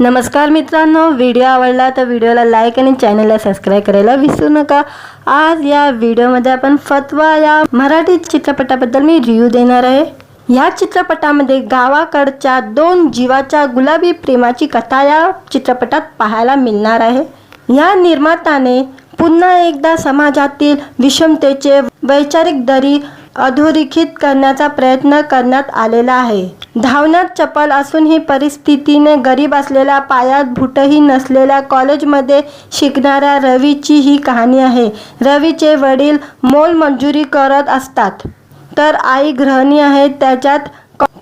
नमस्कार मित्रांनो, व्हिडिओ आवडला तर व्हिडिओला लाईक आणि चॅनलला सबस्क्राइब करायला विसरू नका। आज या व्हिडिओमध्ये आपण फतवा या मराठी चित्रपटाबद्दल मी रिव्ह्यू देणार आहे। या चित्रपटामध्ये गावाकडच्या दोन जीवाच्या गुलाबी प्रेमाची कथा या चित्रपटात पाहायला मिळणार आहे। या निर्मात्याने पुन्हा एकदा समाजातील विषमतेचे वैचारिक दरी अधोरेखित करण्याचा प्रयत्न करण्यात आलेला आहे। धावण्यात चपळ असूनही परिस्थितीने गरीब असलेल्या, पायात बूटही नसलेल्या कॉलेजमध्ये शिकणाऱ्या रवीची ही कहाणी आहे। रवीचे वडील मोलमजुरी करत असतात तर आई गृहिणी आहे। त्याच्यात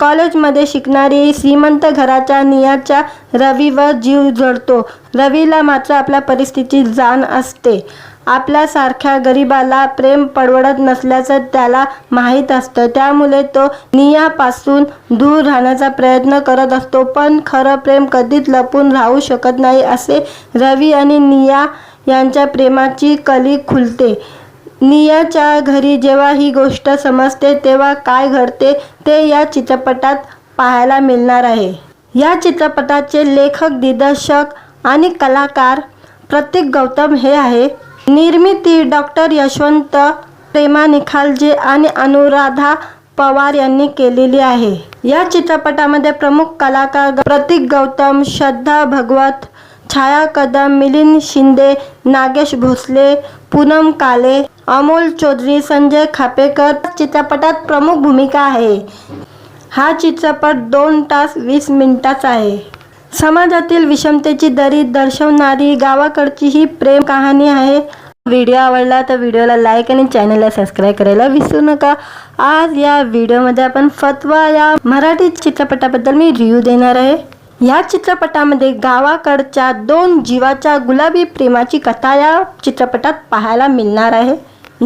कॉलेजमध्ये शिकणारी श्रीमंत घराच्या नियाच्या रवीवर जीव जडतो। रवीला मात्र आपल्या परिस्थितीची जाण असते। आपल्यासारख्या गरिबाला प्रेम परवडत नसल्याचं त्याला माहीत असतं, त्यामुळे तो नियापासून दूर राहण्याचा प्रयत्न करत असतो। पण खरं प्रेम कधीच लपून राहू शकत नाही असे रवी आणि निया यांच्या प्रेमाची कली खुलते। नियाच्या घरी जेव्हा ही गोष्ट समजते तेव्हा काय घडते ते या चित्रपटात पाहायला मिळणार आहे। या चित्रपटाचे लेखक, दिग्दर्शक आणि कलाकार प्रतीक गौतम हे आहे। निर्मिती डॉक्टर यशवंत, प्रेमा निखालजे आणि अनुराधा पवार यांनी केलेली आहे। या चित्रपटामध्ये प्रमुख कलाकार प्रतीक गौतम, श्रद्धा भागवत, छाया कदम, मिलिंद शिंदे, नागेश भोसले, पूनम काले, अमोल चौधरी, संजय खापेकर चित्रपटात प्रमुख भूमिका आहे। हा चित्रपट 2 तास 20 मिनिटांचा आहे। समाजातील विषमतेची दरी दर्शवणारी गावाकडची ही प्रेम कहाणी आहे। व्हिडिओ आवडला तर व्हिडिओला लाईक आणि चॅनलला सबस्क्राइब करायला विसरू नका। आज या व्हिडिओमध्ये आपण फतवा या मराठी चित्रपटाबद्दल मी रिव्ह्यू देणार आहे। या चित्रपटामध्ये गावाकडच्या दोन जीवाच्या गुलाबी प्रेमाची कथा या चित्रपटात पाहायला मिळणार आहे।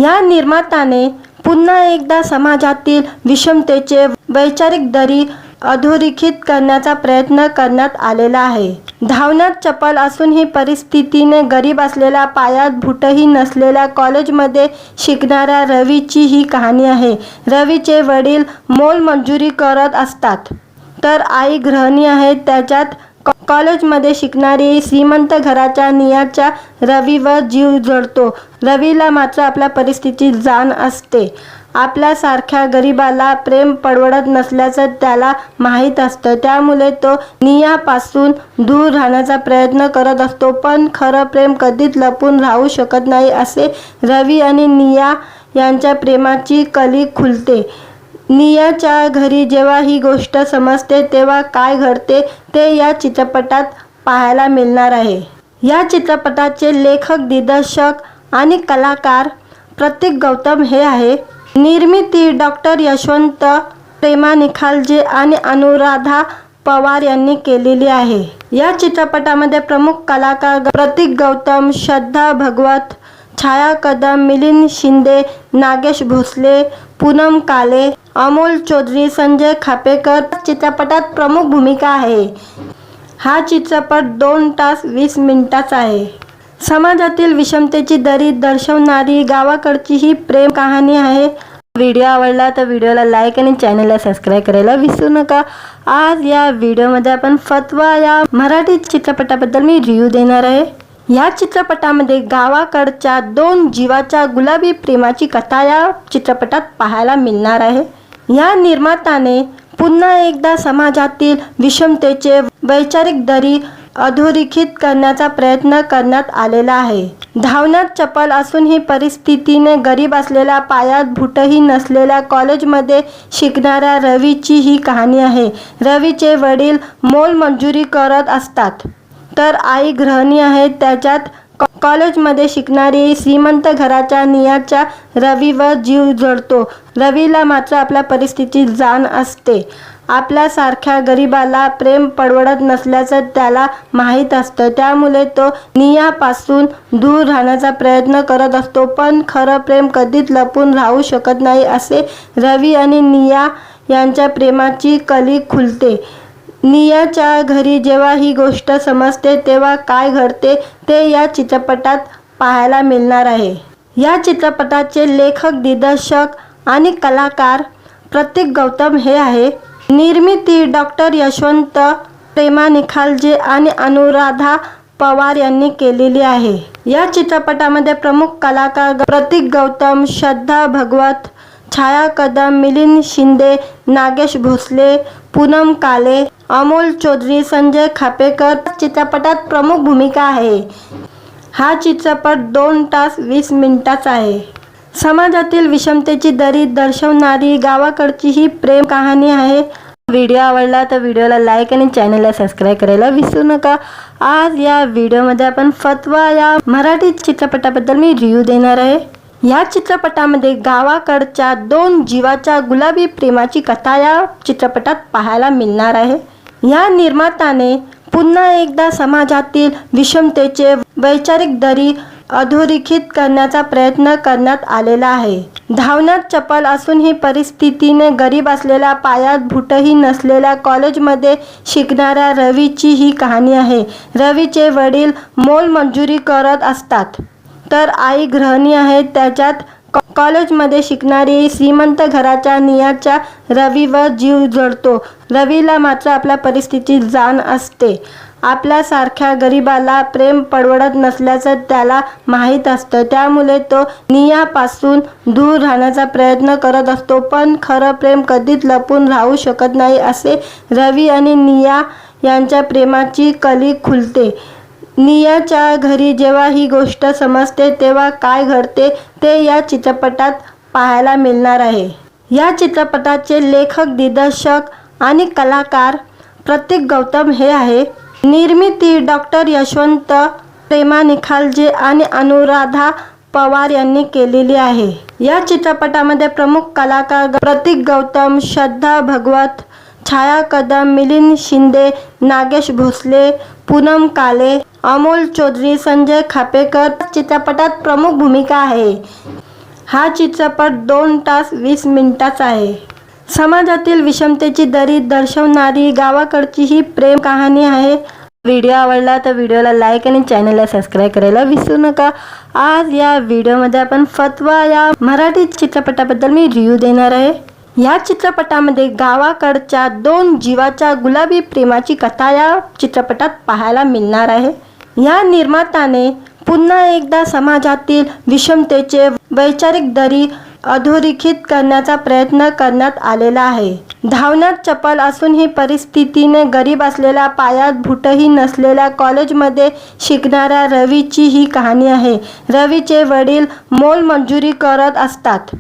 या निर्मात्याने पुन्हा एकदा समाजातील विषमतेचे वैचारिक दरी अधोरेखित करण्याचा प्रयत्न करण्यात आलेला आहे। धावण्यात चपळ असूनही परिस्थितीने गरीब असलेल्या, पायात बूटही नसलेल्या कॉलेजमध्ये शिकणाऱ्या रवीची ही कहाणी आहे। रवीचे वडील मोलमजुरी करत असतात तर आई गृहिणी आहे। त्याच्यात कॉलेजमध्ये शिकणारी श्रीमंत घराच्या नियाच्या रवीवर जीव जडतो। रवीला मात्र आपल्या परिस्थितीची जाण असते। आपल्यासारख्या गरिबाला प्रेम परवडत नसल्याचं त्याला माहीत असतं, त्यामुळे तो नियापासून दूर राहण्याचा प्रयत्न करत असतो। पण खरं प्रेम कधीच लपून राहू शकत नाही असे रवी आणि निया यांच्या प्रेमाची कली खुलते। नियाच्या घरी जेव्हा ही गोष्ट समजते तेव्हा काय घडते ते या चित्रपटात पाहायला मिळणार आहे। या चित्रपटाचे लेखक, दिग्दर्शक आणि कलाकार प्रतीक गौतम हे आहे। निर्मिती डॉक्टर यशवंत, प्रेमा निखालजे आणि अनुराधा पवार यांनी केलेली आहे। या चित्रपटामध्ये प्रमुख कलाकार प्रतीक गौतम, श्रद्धा भागवत, छाया कदम, मिलिंद शिंदे, नागेश भोसले, पूनम काले, अमोल चौधरी, संजय खापेकर चित्रपटात प्रमुख भूमिका आहे। हा चित्रपट 2 तास 20 मिनिटांचा आहे। समाजातील विषमतेची दरी दर्शवणारी गावाकडची ही प्रेम कहाणी आहे। व्हिडिओ आवडला तर व्हिडिओला लाईक आणि चॅनलला सबस्क्राइब करायला विसरू नका। आज या व्हिडिओमध्ये आपण फतवा या मराठी चित्रपटाबद्दल मी रिव्ह्यू देणार आहे। या चित्रपटामध्ये गावाकडच्या दोन जीवाच्या गुलाबी प्रेमाची कथा या चित्रपटात पाहायला मिळणार आहे। या निर्मात्याने पुन्हा एकदा समाजातील विषमतेचे वैचारिक दरी अधोरेखित करण्याचा प्रयत्न करण्यात आलेला आहे। धावण्यात चपळ असूनही परिस्थितीने गरीब असलेल्या, पायात बूटही नसलेल्या कॉलेजमध्ये शिकणाऱ्या रवीची ही कहाणी आहे। रवीचे वडील मोलमजुरी करत असतात तर आई गृहिणी आहे। त्याच्यात कॉलेजमध्ये शिकणारी श्रीमंत घराच्या नियाच्या रवीवर जीव जडतो। रवीला मात्र आपल्या परिस्थितीची जाण असते। आपल्यासारख्या गरिबाला प्रेम परवडत नसल्याचं त्याला माहीत असतं, त्यामुळे तो नियापासून दूर राहण्याचा प्रयत्न करत असतो। पण खरं प्रेम कधीच लपून राहू शकत नाही असे रवी आणि निया यांच्या प्रेमाची कली खुलते। नियाच्या घरी जेव्हा ही गोष्ट समजते तेव्हा काय घडते ते या चित्रपटात पाहायला मिळणार आहे। या चित्रपटाचे लेखक, दिग्दर्शक आणि कलाकार प्रतीक गौतम हे आहे। निर्मिती डॉक्टर यशवंत, प्रेमा निखालजे आणि अनुराधा पवार यांनी केलेली आहे। या चित्रपटामध्ये प्रमुख कलाकार प्रतीक गौतम, श्रद्धा भगवत, छाया कदम, मिलिंद शिंदे, नागेश भोसले, पूनम काले, अमोल चौधरी, संजय खापेकर चित्रपटात प्रमुख भूमिका आहे। हा चित्रपट 2 तास 20 मिनिटांचा आहे। समाजातील विषमतेची दरी दर्शवणारी गावाकडची ही प्रेम कहाणी आहे। व्हिडिओ आवडला तर व्हिडिओला लाईक आणि चॅनलला सबस्क्राईब करायला विसरू नका। आज या व्हिडिओमध्ये आपण फतवा या मराठी चित्रपटाबद्दल मी रिव्ह्यू देणार आहे। या चित्रपटामध्ये गावाकडच्या 2 जीवाच्या गुलाबी प्रेमाची कथा या चित्रपटात पाहायला मिळणार आहे। या निर्मात्याने पुन्हा एकदा समाजातील विषमतेचे वैचारिक दरी अधोरेखित करण्याचा प्रयत्न करण्यात आलेला आहे। धावण्यात चपळ असूनही परिस्थितीने गरीब असलेल्या, पायात बूटही नसलेल्या कॉलेजमध्ये शिकणाऱ्या रवीची ही कहाणी आहे। रवीचे वडील मोलमजुरी करत असतात तर आई गृहिणी आहे। त्याच्यात कॉलेजमध्ये शिकणारी श्रीमंत घराच्या नियाच्या रवीवर जीव जडतो। रवीला मात्र आपल्या परिस्थितीची जाण असते। आपल्यासारख्या गरिबाला प्रेम परवडत नसल्याचं त्याला माहीत असतं, त्यामुळे तो नियापासून दूर राहण्याचा प्रयत्न करत असतो। पण खरं प्रेम कधीच लपून राहू शकत नाही असे रवी आणि निया यांच्या प्रेमाची कली खुलते। नियाच्या घरी जेव्हा ही गोष्ट समजते तेव्हा काय घडते ते या चित्रपटात पाहायला मिळणार आहे। या चित्रपटाचे लेखक, दिग्दर्शक आणि कलाकार प्रतीक गौतम हे आहे। निर्मिती डॉक्टर यशवंत, प्रेमा निखालजे आणि अनुराधा पवार यांनी केलेली आहे। या चित्रपटामध्ये प्रमुख कलाकार प्रतीक गौतम, श्रद्धा भगवत, छाया कदम, मिलिंद शिंदे, नागेश भोसले, पूनम काले, अमोल चौधरी, संजय खापेकर चित्रपटात प्रमुख भूमिका आहे। हा चित्रपट 2 तास 20 मिनिटांचा आहे। समाजातील विषमतेची दरी दर्शवणारी गावाकडची ही प्रेम कहाणी आहे। व्हिडिओ आवडला तर व्हिडिओला लाईक आणि चॅनलला सबस्क्राईब करायला विसरू नका। आज या व्हिडिओमध्ये आपण फतवा या मराठी चित्रपटाबद्दल मी रिव्ह्यू देणार आहे। या चित्रपटामध्ये गावाकडच्या 2 जीवाच्या गुलाबी प्रेमाची कथा या चित्रपटात पाहायला मिळणार आहे। या निर्मात्याने पुन्हा एकदा समाजातील विषमतेचे वैचारिक दरी अधोरेखित करण्याचा प्रयत्न करण्यात आलेला आहे। धावण्यात चपळ असूनही परिस्थितीने गरीब असलेल्या, पायात बूटही नसलेल्या कॉलेजमध्ये शिकणाऱ्या रवीची ही कहाणी आहे। रवीचे वडील मोलमजुरी करत असतात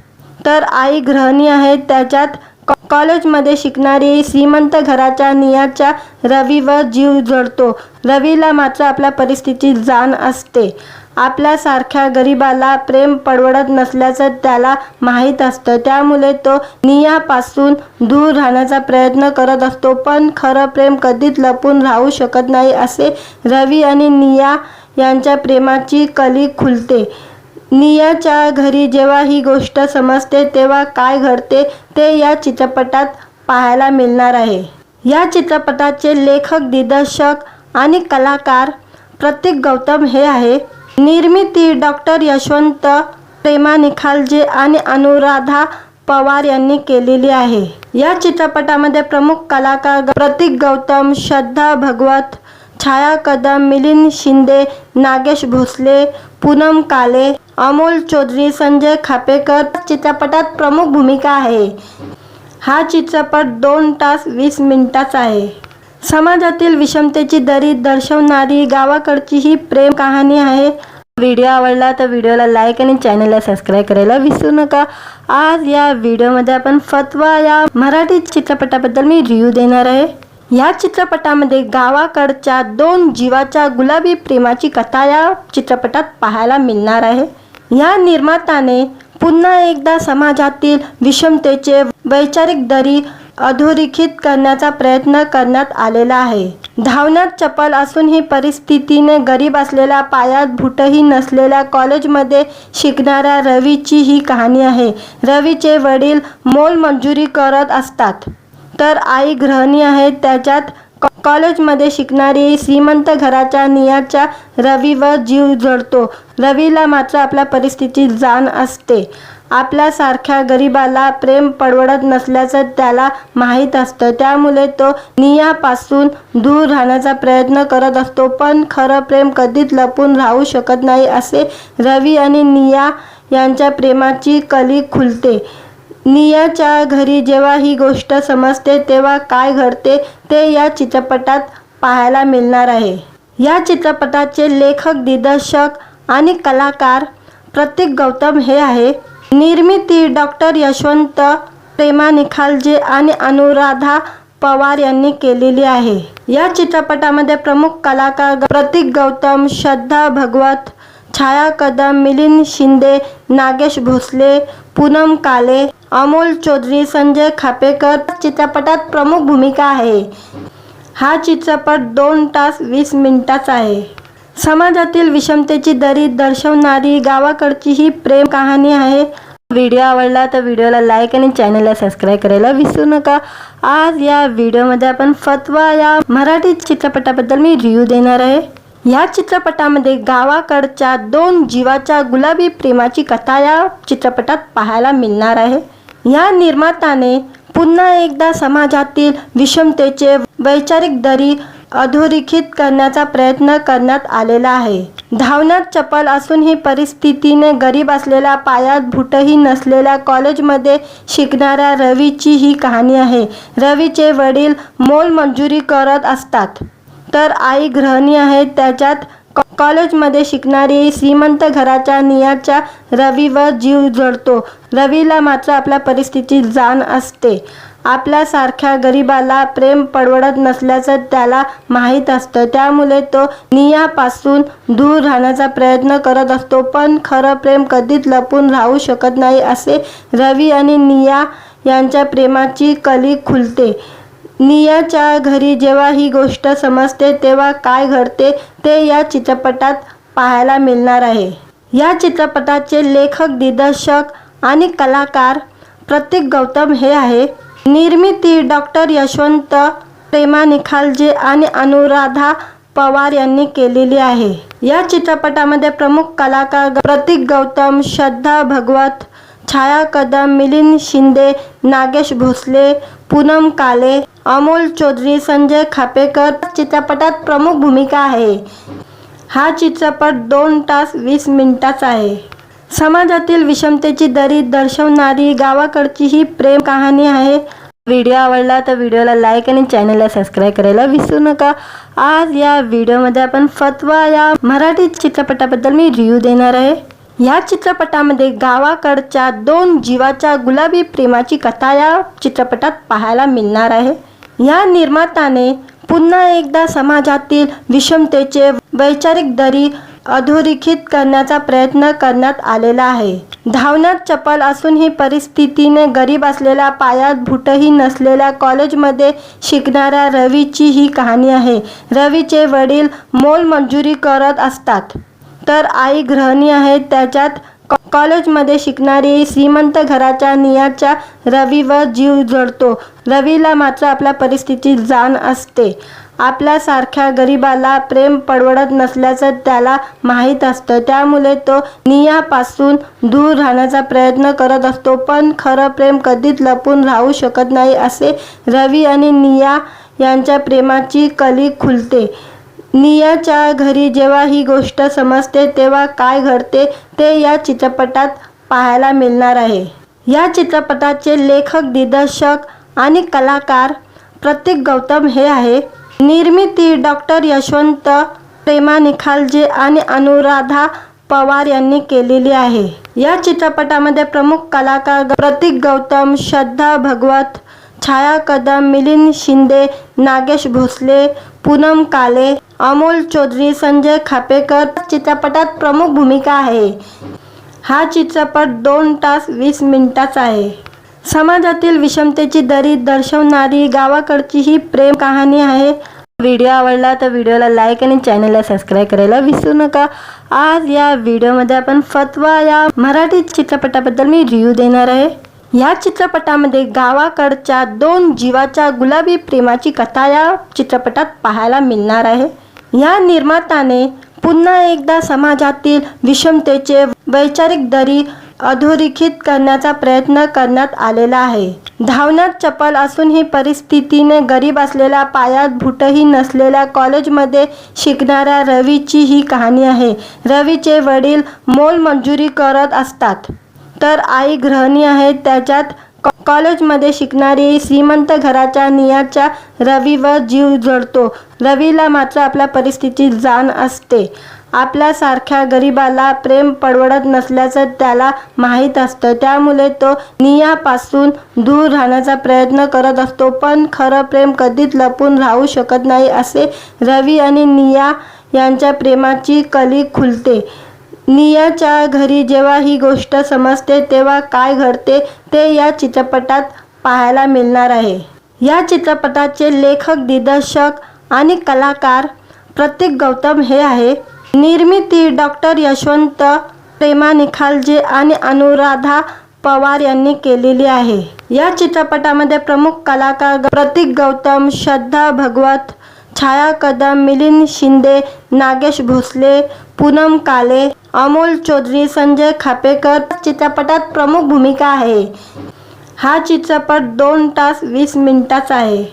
तर आई गृहिणी आहे। त्याच्यात कॉलेजमध्ये शिकणारी श्रीमंत घराच्या नियाच्या रवीवर जीव जडतो। रवीला मात्र आपल्या परिस्थितीची जाण असते। आपल्यासारख्या गरिबाला प्रेम परवडत नसल्याचं त्याला माहीत असतं, त्यामुळे तो नियापासून दूर राहण्याचा प्रयत्न करत असतो। पण खरं प्रेम कधीच लपून राहू शकत नाही असे रवी आणि निया यांच्या प्रेमाची कली खुलते। नियाच्या घरी जेव्हा ही गोष्ट समजते तेव्हा काय घडते ते या चित्रपटात पाहायला मिळणार आहे। या चित्रपटाचे लेखक, दिग्दर्शक आणि कलाकार प्रतीक गौतम हे आहे। निर्मिती डॉक्टर यशवंत, प्रेमा निखालजे आणि अनुराधा पवार यांनी केलेली आहे। या चित्रपटामध्ये प्रमुख कलाकार प्रतीक गौतम, श्रद्धा भगवत, छाया कदम, मिलिंद शिंदे, नागेश भोसले, पूनम काले, अमोल चौधरी, संजय खापेकर चित्रपटात प्रमुख भूमिका आहे। हा चित्रपट 2 तास 20 मिनिटांचा आहे। समाजातील विषमतेची दरी दर्शवणारी गावाकडची ही प्रेम कहाणी आहे। व्हिडिओ आवडला तर व्हिडिओला लाईक आणि चॅनलला सबस्क्राईब करायला विसरू नका। आज या व्हिडिओमध्ये आपण फतवा या मराठी चित्रपटाबद्दल मी रिव्ह्यू देणार आहे। या चित्रपटामध्ये गावाकडच्या 2 जीवाच्या गुलाबी प्रेमाची कथा या चित्रपटात पाहायला मिळणार आहे। या निर्मात्याने पुन्हा एकदा समाजातील विषमतेचे वैचारिक दरी अधोरेखित करण्याचा प्रयत्न करण्यात आलेला आहे। धावण्यात चपळ असूनही परिस्थितीने गरीब असलेल्या, पायात बूटही नसलेल्या कॉलेजमध्ये शिकणाऱ्या रवीची ही कहाणी आहे। रवीचे वडील मोलमजुरी करत असतात तर आई गृहिणी आहे। त्याच्यात कॉलेजमध्ये शिकणारी श्रीमंत घराच्या नियाच्या रवीवर जीव जडतो। रवीला मात्र आपल्या परिस्थितीची जाण असते। आपल्यासारख्या गरिबाला प्रेम परवडत नसल्याचं त्याला माहीत असतं, त्यामुळे तो नियापासून दूर राहण्याचा प्रयत्न करत असतो. पण खरं प्रेम कधीच लपून राहू शकत नाही. असे रवी आणि निया यांच्या प्रेमाची कली खुलते. नियाच्या घरी जेव्हा ही गोष्ट समजते तेव्हा काय घडते ते या चित्रपटात पाहायला मिळणार आहे. या चित्रपटाचे लेखक, दिग्दर्शक आणि कलाकार प्रतीक गौतम हे आहे. निर्मिती डॉक्टर यशवंत, प्रेमा निखालजे आणि अनुराधा पवार यांनी केलेली आहे. या चित्रपटामध्ये प्रमुख कलाकार प्रतीक गौतम, श्रद्धा भगवत, छाया कदम, मिलिंद शिंदे, नागेश भोसले, पूनम काले, अमोल चौधरी, संजय खापेकर चित्रपटात प्रमुख भूमिका आहे. हा चित्रपट 2 तास 20 मिनिटांचा आहे. समाजातील विषमतेची दरी दर्शवणारी गावाकडची ही प्रेम कहाणी आहे. व्हिडिओ आवडला तर व्हिडिओला लाईक आणि चॅनलला सबस्क्राईब करायला विसरू नका. आज या व्हिडिओमध्ये आपण फतवा या मराठी चित्रपटाबद्दल मी रिव्ह्यू देणार आहे. या चित्रपटामध्ये गावाकडच्या 2 जीवाच्या गुलाबी प्रेमाची कथा या चित्रपटात पाहायला मिळणार आहे. या निर्मात्याने पुन्हा एकदा समाजातील विषमतेचे वैचारिक दरी अधोरेखित करण्याचा प्रयत्न करण्यात आलेला आहे. धावण्यात चपळ असूनही परिस्थितीने गरीब असलेल्या, पायात बूटही नसलेल्या कॉलेजमध्ये शिकणाऱ्या रवीची ही कहाणी आहे. रवीचे वडील मोलमजुरी करत असतात तर आई गृहिणी आहे. त्याच्यात कॉलेजमध्ये शिकणारी श्रीमंत घराच्या नियाच्या रवीवर जीव जडतो. रवीला मात्र आपल्या परिस्थितीची जाण असते. आपल्यासारख्या गरिबाला प्रेम परवडत नसल्याचं त्याला माहीत असतं, त्यामुळे तो नियापासून दूर राहण्याचा प्रयत्न करत असतो. पण खरं प्रेम कधीच लपून राहू शकत नाही. असे रवी आणि निया यांच्या प्रेमाची कली खुलते. नियाच्या घरी जेव्हा ही गोष्ट समजते तेव्हा काय घडते ते या चित्रपटात पाहायला मिळणार आहे. या चित्रपटाचे लेखक, दिग्दर्शक आणि कलाकार प्रतीक गौतम हे आहे. निर्मिती डॉक्टर यशवंत, प्रेमा निखालजे आणि अनुराधा पवार यांनी केलेली आहे. या चित्रपटामध्ये प्रमुख कलाकार प्रतीक गौतम, श्रद्धा भगवत, छाया कदम, मिलिंद शिंदे, नागेश भोसले, पूनम काले, अमोल चौधरी, संजय खापेकर चित्रपटात प्रमुख भूमिका आहे. हा चित्रपट 2 तास 20 मिनिटांचा आहे. समाजातील विषमतेची दरी दर्शवणारी गावाकडची ही प्रेम कहाणी आहे. व्हिडिओ आवडला तर व्हिडिओला लाईक आणि चॅनलला सबस्क्राईब करायला विसरू नका. आज या व्हिडिओमध्ये आपण फतवा या मराठी चित्रपटाबद्दल मी रिव्ह्यू देणार आहे. या चित्रपटामध्ये गावाकडच्या 2 जीवाच्या गुलाबी प्रेमाची कथा या चित्रपटात पाहायला मिळणार आहे. या निर्मात्याने पुन्हा एकदा समाजातील विषमतेचे वैचारिक दरी अधोरेखित करण्याचा प्रयत्न करण्यात आलेला आहे. धावण्यात चपळ असूनही परिस्थितीने गरीब असलेल्या, पायात बूटही नसलेल्या कॉलेजमध्ये शिकणाऱ्या रवीची ही कहाणी आहे. रवीचे वडील मोलमजुरी करत असतात तर आई गृहिणी आहे. त्याच्यात कॉलेजमध्ये शिकणारी श्रीमंत घराच्या नियाच्या रवीवर जीव जडतो. रवीला मात्र आपल्या परिस्थितीची जाण असते. आपल्यासारख्या गरिबाला प्रेम परवडत नसल्याचं त्याला माहीत असतं, त्यामुळे तो नियापासून दूर राहण्याचा प्रयत्न करत असतो. पण खरं प्रेम कधीच लपून राहू शकत नाही. असे रवी आणि निया यांच्या प्रेमाची कली खुलते. नियाच्या घरी जेव्हा ही गोष्ट समजते तेव्हा काय घडते ते या चित्रपटात पाहायला मिळणार आहे. या चित्रपटाचे लेखक, दिग्दर्शक आणि कलाकार प्रतीक गौतम हे आहे. निर्मिती डॉक्टर यशवंत, प्रेमा निखालजे आणि अनुराधा पवार यांनी केलेली आहे. या चित्रपटामध्ये प्रमुख कलाकार प्रतीक गौतम, श्रद्धा भगवत, छाया कदम, मिलिंद शिंदे, नागेश भोसले, पूनम काले, अमोल चौधरी, संजय खापेकर चित्रपटात प्रमुख भूमिका आहे. हा चित्रपट 2 तास 20 मिनिटांचा आहे. समाजातील विषमतेची दरी दर्शवणारी गावाकडची ही प्रेम कहाणी आहे. व्हिडिओ आवडला तर व्हिडिओला लाईक आणि चॅनलला सबस्क्राईब करायला विसरू नका. आज या व्हिडिओमध्ये आपण फतवा या मराठी चित्रपटाबद्दल मी रिव्ह्यू देणार आहे. या चित्रपटामध्ये गावाकडच्या 2 जीवाच्या गुलाबी प्रेमाची कथा या चित्रपटात पाहायला मिळणार आहे. या निर्मात्याने पुन्हा एकदा समाजातील विषमतेचे वैचारिक दरी अधोरेखित करण्याचा प्रयत्न करण्यात आलेला आहे। धावण्यात चपळ असूनही परिस्थितीने गरीब असलेल्या, पायात बूटही नसलेल्या कॉलेजमध्ये शिकणाऱ्या रवीची ही कहाणी आहे। रवीचे वडील मोलमजुरी करत असतात, तर आई गृहिणी आहे। त्याच्यात कॉलेजमध्ये शिकणारी श्रीमंत घराच्या नियाच्या रवीवर जीव जडतो। रवीला मात्र आपल्या परिस्थितीची जाण असते। आपल्यासारख्या गरिबाला प्रेम परवडत नसल्याचं त्याला माहीत असतं, त्यामुळे तो नियापासून दूर राहण्याचा प्रयत्न करत असतो। पण खरं प्रेम कधीच लपून राहू शकत नाही, असे रवी आणि निया यांच्या प्रेमाची कली खुलते। नियाच्या घरी जेव्हा ही गोष्ट समजते तेव्हा काय घडते ते या चित्रपटात पाहायला मिळणार आहे। या चित्रपटाचे लेखक, दिग्दर्शक आणि कलाकार प्रतीक गौतम हे आहे। निर्मिती डॉक्टर यशवंत, प्रेमा निखालजे आणि अनुराधा पवार यांनी केलेली आहे। या चित्रपटामध्ये प्रमुख कलाकार प्रतीक गौतम, श्रद्धा भगवत, छाया कदम, मिलिंद शिंदे, नागेश भोसले, पूनम काले, अमोल चौधरी, संजय खापेकर चित्रपटात प्रमुख भूमिका आहे। हा चित्रपट 2 तास 20 मिनिटांचा आहे।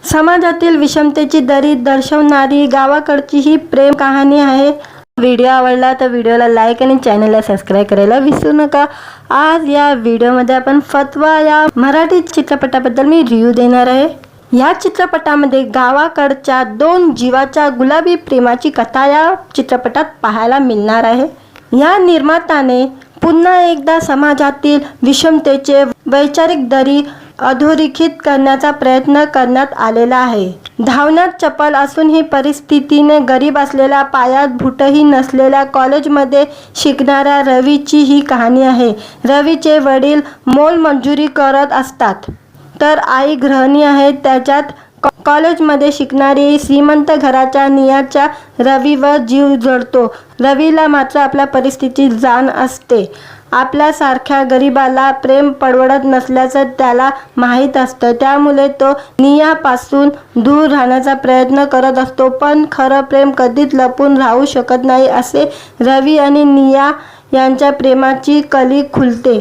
समाजातील विषमतेची दरी दर्शवणारी गावाकडची ही प्रेम कहाणी आहे। व्हिडिओ आवडला तर व्हिडिओला लाईक आणि चॅनलला सबस्क्राईब करायला विसरू नका। आज या व्हिडिओमध्ये आपण फतवा या मराठी चित्रपटाबद्दल मी रिव्ह्यू देणार आहे। या चित्रपटामध्ये गावाकडच्या 2 जीवाच्या गुलाबी प्रेमाची कथा या चित्रपटात पाहायला मिळणार आहे। या निर्मात्याने पुन्हा एकदा समाजातील विषमतेचे वैचारिक दरी अधोरेखित करण्याचा प्रयत्न करण्यात आलेला आहे। धावण्यात चपळ असूनही परिस्थितीने गरीब असलेल्या, पायात बूटही नसलेल्या कॉलेजमध्ये शिकणाऱ्या रवीची ही कहाणी आहे। रवीचे वडील मोलमजुरी करत असतात, तर आई गृहिणी आहे। त्याच्यात कॉलेजमध्ये शिकणारी श्रीमंत घराच्या नियाच्या रवीवर जीव जडतो। रवीला मात्र आपल्या परिस्थितीची जाण असते। आपल्यासारख्या गरिबाला प्रेम परवडत नसल्याचं त्याला माहीत असतं, त्यामुळे तो नियापासून दूर राहण्याचा प्रयत्न करत असतो। पण खरं प्रेम कधीच लपून राहू शकत नाही, असे रवी आणि निया यांच्या प्रेमाची कली खुलते।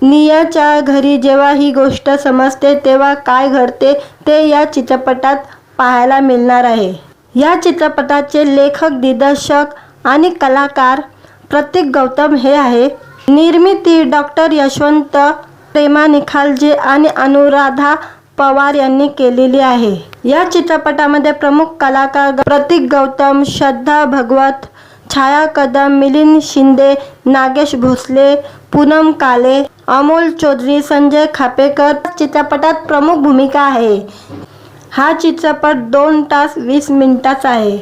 नियाच्या घरी जेव्हा ही गोष्ट समजते तेव्हा काय घडते ते या चित्रपटात पाहायला मिळणार आहे। या चित्रपटाचे लेखक, दिग्दर्शक आणि कलाकार प्रतीक गौतम हे आहे। निर्मिती डॉक्टर यशवंत, प्रेमा निखालजे आणि अनुराधा पवार यांनी केलेली आहे। या चित्रपटामध्ये प्रमुख कलाकार प्रतीक गौतम, श्रद्धा भगवत, छाया कदम, मिलिंद शिंदे, नागेश भोसले, पूनम काले, अमोल चौधरी, संजय खापेकर चित्रपटात प्रमुख भूमिका आहे। हा चित्रपट 2 तास 20 मिनिटांचा आहे।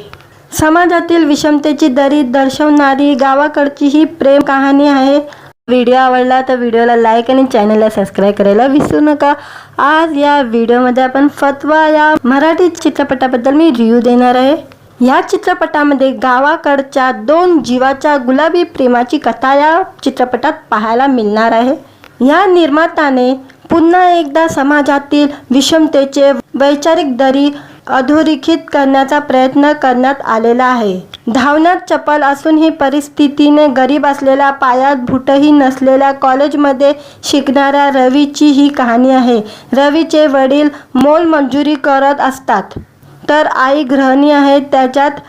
समाजातील विषमतेची दरी दर्शवणारी गावाकडची ही प्रेम कहाणी आहे। व्हिडिओ आवडला तर व्हिडिओला लाईक आणि चॅनलला सबस्क्राईब करायला विसरू नका। आज या व्हिडिओमध्ये आपण फतवा या मराठी चित्रपटाबद्दल मी रिव्ह्यू देणार आहे। या चित्रपटामध्ये गावाकडच्या 2 जीवाच्या गुलाबी प्रेमाची कथा या चित्रपटात पाहायला मिळणार आहे। या निर्मात्याने पुन्हा एकदा समाजातील विषमतेचे वैचारिक दरी अधोरेखित करण्याचा प्रयत्न करण्यात आलेला आहे। धावण्यात चपळ असूनही परिस्थितीने गरीब असलेल्या, पायात बूटही नसलेल्या कॉलेजमध्ये शिकणाऱ्या रवीची ही कहाणी आहे। रवीचे वडील मोलमजुरी करत असतात, तर आई गृहिणी आहे। त्याच्यात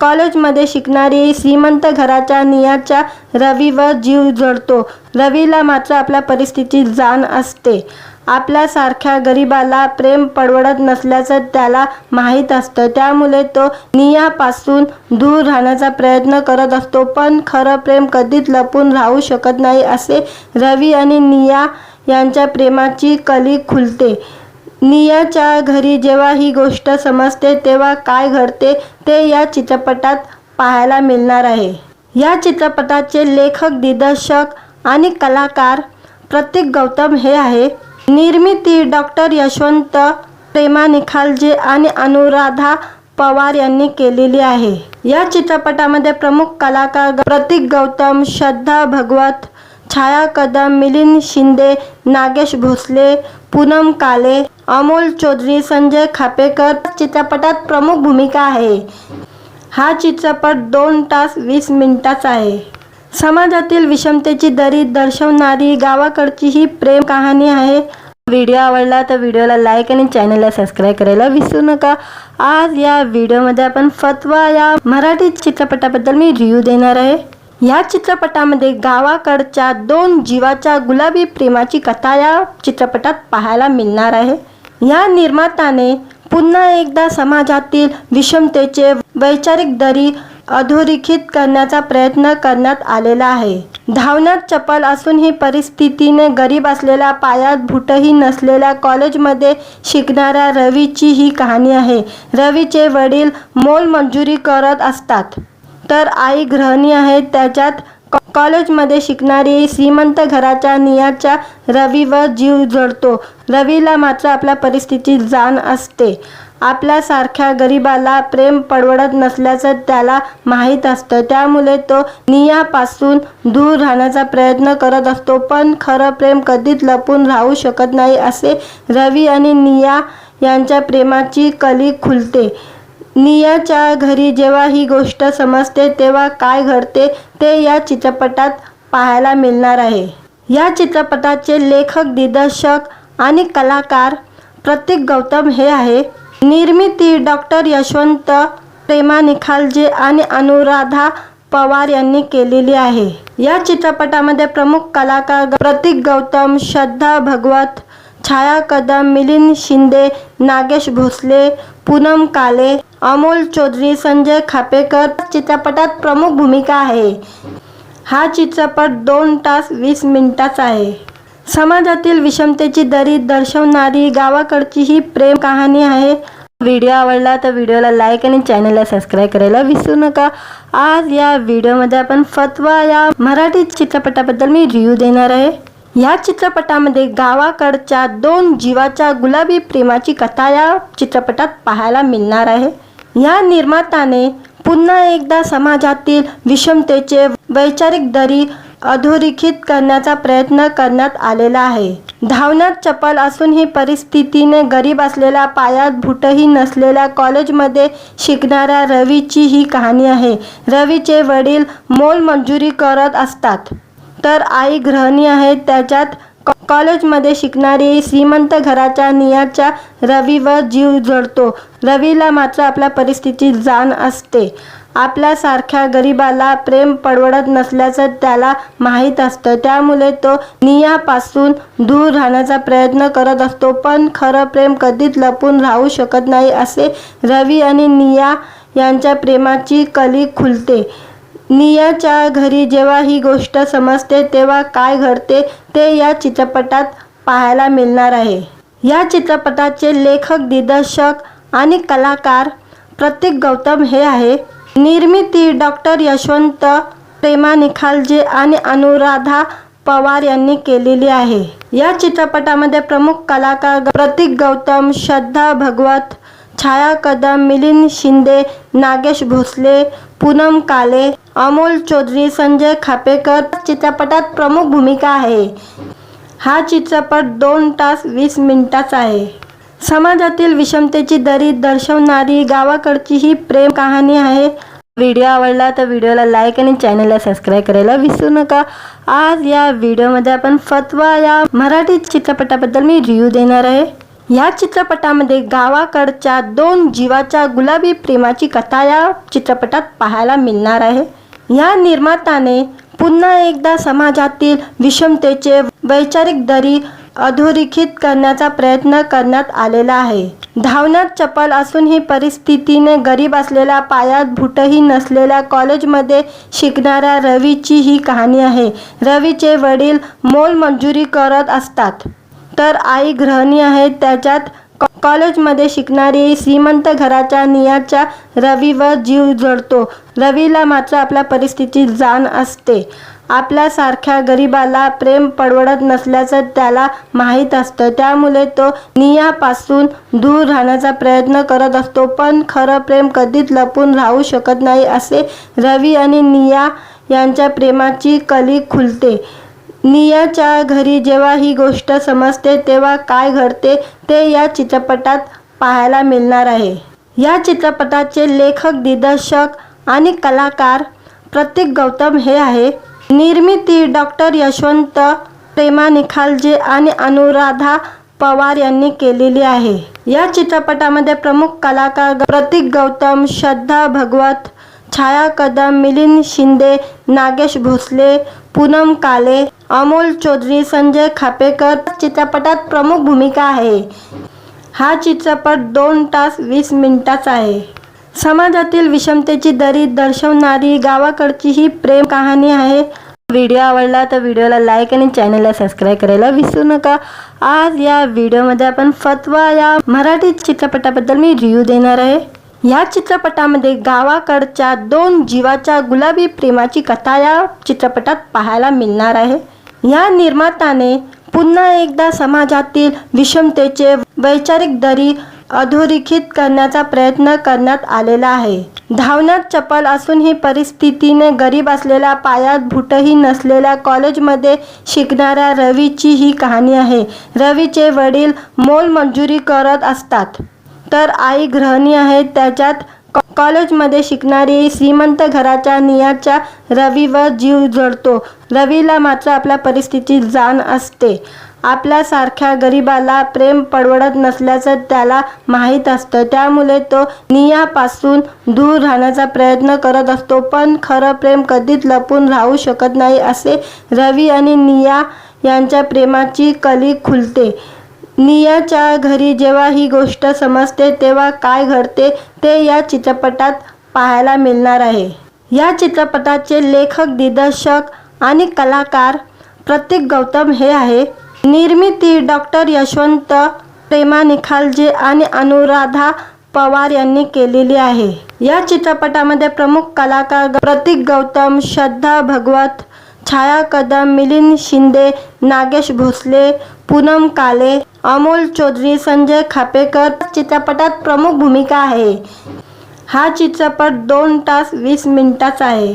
कॉलेजमध्ये शिकणारी श्रीमंत घराच्या नियाच्या रवीवर जीव जडतो। रवीला मात्र आपल्या परिस्थितीची जाण असते। आपल्यासारख्या गरिबाला प्रेम परवडत नसल्याचं त्याला माहीत असतं, त्यामुळे तो नियापासून दूर राहण्याचा प्रयत्न करत असतो। पण खरं प्रेम कधीच लपून राहू शकत नाही, असे रवी आणि निया यांच्या प्रेमाची कली खुलते। नियाच्या घरी जेव्हा ही गोष्ट समजते तेव्हा काय घडते ते या चित्रपटात पाहायला मिळणार आहे। या चित्रपटाचे लेखक, दिग्दर्शक आणि कलाकार प्रतीक गौतम हे आहे। निर्मिती डॉक्टर यशवंत, प्रेमा निखालजे आणि अनुराधा पवार यांनी केलेली आहे। या चित्रपटामध्ये प्रमुख कलाकार प्रतीक गौतम, श्रद्धा भगवत, छाया कदम, मिलिंद शिंदे, नागेश भोसले, पूनम काले, अमोल चौधरी, संजय खापेकर चित्रपटात प्रमुख भूमिका आहे। हा चित्रपट 2 तास 20 मिनिटांचा आहे। समाजातील विषमतेची दरी दर्शवणारी गावाकडची ही प्रेम कहाणी आहे। व्हिडिओ आवडला तर व्हिडिओला लाईक आणि चॅनलला सबस्क्राईब करायला विसरू नका। आज या व्हिडिओमध्ये आपण फतवा या मराठी चित्रपटाबद्दल मी रिव्ह्यू देणार आहे। या चित्रपटामध्ये गावाकडच्या दोन जीवाच्या गुलाबी प्रेमाची कथा या चित्रपटात पाहायला मिळणार आहे। या निर्मात्याने पुन्हा एकदा समाजातील विषमतेचे वैचारिक दरी अधोरेखित करण्याचा प्रयत्न करण्यात आलेला आहे। धावण्यात चपळ असूनही परिस्थितीने गरीब असलेल्या पायात बूटही नसलेल्या कॉलेजमध्ये शिकणाऱ्या रवीची ही कहाणी आहे। रवीचे वडील मोलमजुरी करत असतात तर आई गृहिणी आहे। त्याच्यात कॉलेजमध्ये शिकणारी श्रीमंत घराच्या नियाच्या रवीवर जीव जडतो। रवीला मात्र आपल्या परिस्थितीची जाण असते। आपल्यासारख्या गरिबाला प्रेम परवडत नसल्याचं त्याला माहीत असतं, त्यामुळे तो नियापासून दूर राहण्याचा प्रयत्न करत असतो। पण खरं प्रेम कधीच लपून राहू शकत नाही असे रवी आणि निया यांच्या प्रेमाची कली खुलते। नियाच्या घरी जेव्हा ही गोष्ट समजते तेव्हा काय घडते ते या चित्रपटात पाहायला मिळणार आहे। या चित्रपटाचे लेखक, दिग्दर्शक आणि कलाकार प्रतीक गौतम हे आहे। निर्मिती डॉक्टर यशवंत, प्रेमा निखालजे आणि अनुराधा पवार यांनी केलेली आहे। या चित्रपटामध्ये प्रमुख कलाकार प्रतीक गौतम, श्रद्धा भगवत, छाया कदम, मिलिंद शिंदे, नागेश भोसले, पूनम काले, अमोल चौधरी, संजय खापेकर चित्रपटात प्रमुख भूमिका आहे। हा चित्रपट 2 तास 20 मिनिटांचा आहे। समाजातील विषमतेची दरी दर्शवणारी गावाकडची ही प्रेम कहाणी आहे। व्हिडिओ आवडला तर व्हिडिओला लाईक आणि चॅनलला सबस्क्राईब करायला विसरू नका। आज या व्हिडिओमध्ये आपण फतवा या मराठी चित्रपटाबद्दल मी रिव्ह्यू देणार आहे। या चित्रपटामध्ये गावाकडच्या दोन जीवाच्या गुलाबी प्रेमाची कथा या चित्रपटात पाहायला मिळणार आहे। या निर्मात्याने पुन्हा एकदा समाजातील विषमतेचे वैचारिक दरी अधोरेखित करण्याचा प्रयत्न करण्यात आलेला आहे। धावण्यात चपळ असूनही परिस्थितीने गरीब असलेल्या पायात बूटही नसलेल्या कॉलेजमध्ये शिकणाऱ्या रवीची ही कहाणी आहे। रवीचे वडील मोलमजुरी करत असतात तर आई गृहिणी आहे। त्याच्यात कॉलेजमध्ये शिकणारी श्रीमंत घराच्या नियाच्या रवीवर जीव जडतो। रवीला मात्र आपल्या परिस्थितीची जाण असते। आपल्यासारख्या गरिबाला प्रेम परवडत नसल्याचं त्याला माहीत असतं, त्यामुळे तो नियापासून दूर राहण्याचा प्रयत्न करत असतो। पण खरं प्रेम कधीच लपून राहू शकत नाही असे रवी आणि निया यांच्या प्रेमाची कली खुलते। नियाच्या घरी जेव्हा ही गोष्ट समजते तेव्हा काय घडते ते या चित्रपटात पाहायला मिळणार आहे। या चित्रपटाचे लेखक, दिग्दर्शक आणि कलाकार प्रतीक गौतम हे आहे। निर्मिती डॉक्टर यशवंत, प्रेमा निखालजे आणि अनुराधा पवार यांनी केलेली आहे। या चित्रपटामध्ये प्रमुख कलाकार प्रतीक गौतम, श्रद्धा भगवत, छाया कदम, मिलिंद शिंदे, नागेश भोसले, पूनम काले, अमोल चौधरी, संजय खापेकर चित्रपटात प्रमुख भूमिका आहे। हा चित्रपट 2 तास 20 मिनिटांचा आहे। समाजातील विषमतेची दरी दर्शवणारी गावाकडची ही प्रेम कहाणी आहे। व्हिडिओ आवडला तर व्हिडिओला लाईक आणि चॅनलला सबस्क्राईब करायला विसरू नका। आज या व्हिडिओमध्ये आपण फतवा या मराठी चित्रपटाबद्दल मी रिव्ह्यू देणार आहे। या चित्रपटामध्ये गावाकडच्या दोन जीवाच्या गुलाबी प्रेमाची कथा या चित्रपटात पाहायला मिळणार आहे। या निर्मात्याने पुन्हा एकदा समाजातील विषमतेचे वैचारिक दरी अधोरेखित करण्याचा प्रयत्न करण्यात आलेला आहे। धावण्यात चपळ असूनही परिस्थितीने गरीब असलेल्या पायात बूटही नसलेल्या कॉलेजमध्ये शिकणाऱ्या रवीची ही कहाणी आहे। रवीचे वडील मोलमजुरी करत असतात तर आई गृहिणी आहे। त्याच्यात कॉलेजमध्ये शिकणारी श्रीमंत घराच्या नियाच्या रवीवर जीव जडतो। रवीला मात्र आपल्या परिस्थितीची जाण असते। आपल्यासारख्या गरिबाला प्रेम परवडत नसल्याचं त्याला माहीत असतं, त्यामुळे तो नियापासून दूर राहण्याचा प्रयत्न करत असतो। पण खरं प्रेम कधीच लपून राहू शकत नाही असे रवी आणि निया यांच्या प्रेमाची कली खुलते। नियाच्या घरी जेव्हा ही गोष्ट समजते तेव्हा काय घडते ते या चित्रपटात पाहायला मिळणार आहे। या चित्रपटाचे लेखक, दिग्दर्शक आणि कलाकार प्रतीक गौतम हे आहे। निर्मिती डॉक्टर यशवंत प्रेमा निखालजे आणि अनुराधा पवार यांनी केलेली आहे। या चित्रपटामध्ये प्रमुख कलाकार प्रतीक गौतम, श्रद्धा भगवत, छाया कदम, मिलिंद शिंदे, नागेश भोसले, पूनम काले, अमोल चौधरी, संजय खापेकर चित्रपटात प्रमुख भूमिका आहे। हा चित्रपट 2 तास 20 मिनिटांचा आहे। समाजातील विषमतेची दरी दर्शवणारी गावाकडची ही प्रेम कहाणी आहे। व्हिडिओ आवडला तर व्हिडिओला लाईक आणि चॅनलला सबस्क्राईब करायला विसरू नका। आज या व्हिडिओमध्ये आपण फतवा या मराठी चित्रपटाबद्दल मी रिव्ह्यू देणार आहे। या चित्रपटामध्ये गावाकडच्या 2 जीवाच्या गुलाबी प्रेमाची कथा या चित्रपटात पाहायला मिळणार आहे। या निर्मात्याने पुन्हा एकदा समाजातील विषमतेचे वैचारिक दरी अधोरेखित करण्याचा प्रयत्न करण्यात आलेला आहे। धावण्यात चपळ असूनही परिस्थितीने गरीब असलेल्या, पायात बूटही नसलेल्या कॉलेजमध्ये शिकणाऱ्या रवीची ही कहाणी आहे। रवीचे वडील मोलमजुरी करत असतात तर आई गृहिणी आहे। त्याच्यात कॉलेजमध्ये शिकणारी श्रीमंत घराच्या नियाच्या रवीवर जीव जळतो। रवीला मात्र आपल्या परिस्थितीची जाण असते। आपल्यासारख्या गरिबाला प्रेम परवडत नसल्याचं त्याला माहीत असतं, त्यामुळे तो नियापासून दूर राहण्याचा प्रयत्न करत असतो। पण खरं प्रेम कधीच लपून राहू शकत नाही असे रवी आणि निया यांच्या प्रेमाची कली खुलते। नियाच्या घरी जेव्हा ही गोष्ट समजते तेव्हा काय घडते ते या चित्रपटात पाहायला मिळणार आहे। या चित्रपटाचे लेखक, दिग्दर्शक आणि कलाकार प्रतीक गौतम हे आहे। निर्मिती डॉक्टर यशवंत प्रेमा निखालजे आणि अनुराधा पवार यांनी केलेली आहे। या चित्रपटामध्ये प्रमुख कलाकार प्रतीक गौतम, श्रद्धा भगवत, छाया कदम, मिलिंद शिंदे, नागेश भोसले, पूनम काले, अमोल चौधरी, संजय खापेकर चित्रपटात प्रमुख भूमिका आहे। हा चित्रपट 2 तास 20 मिनिटांचा आहे।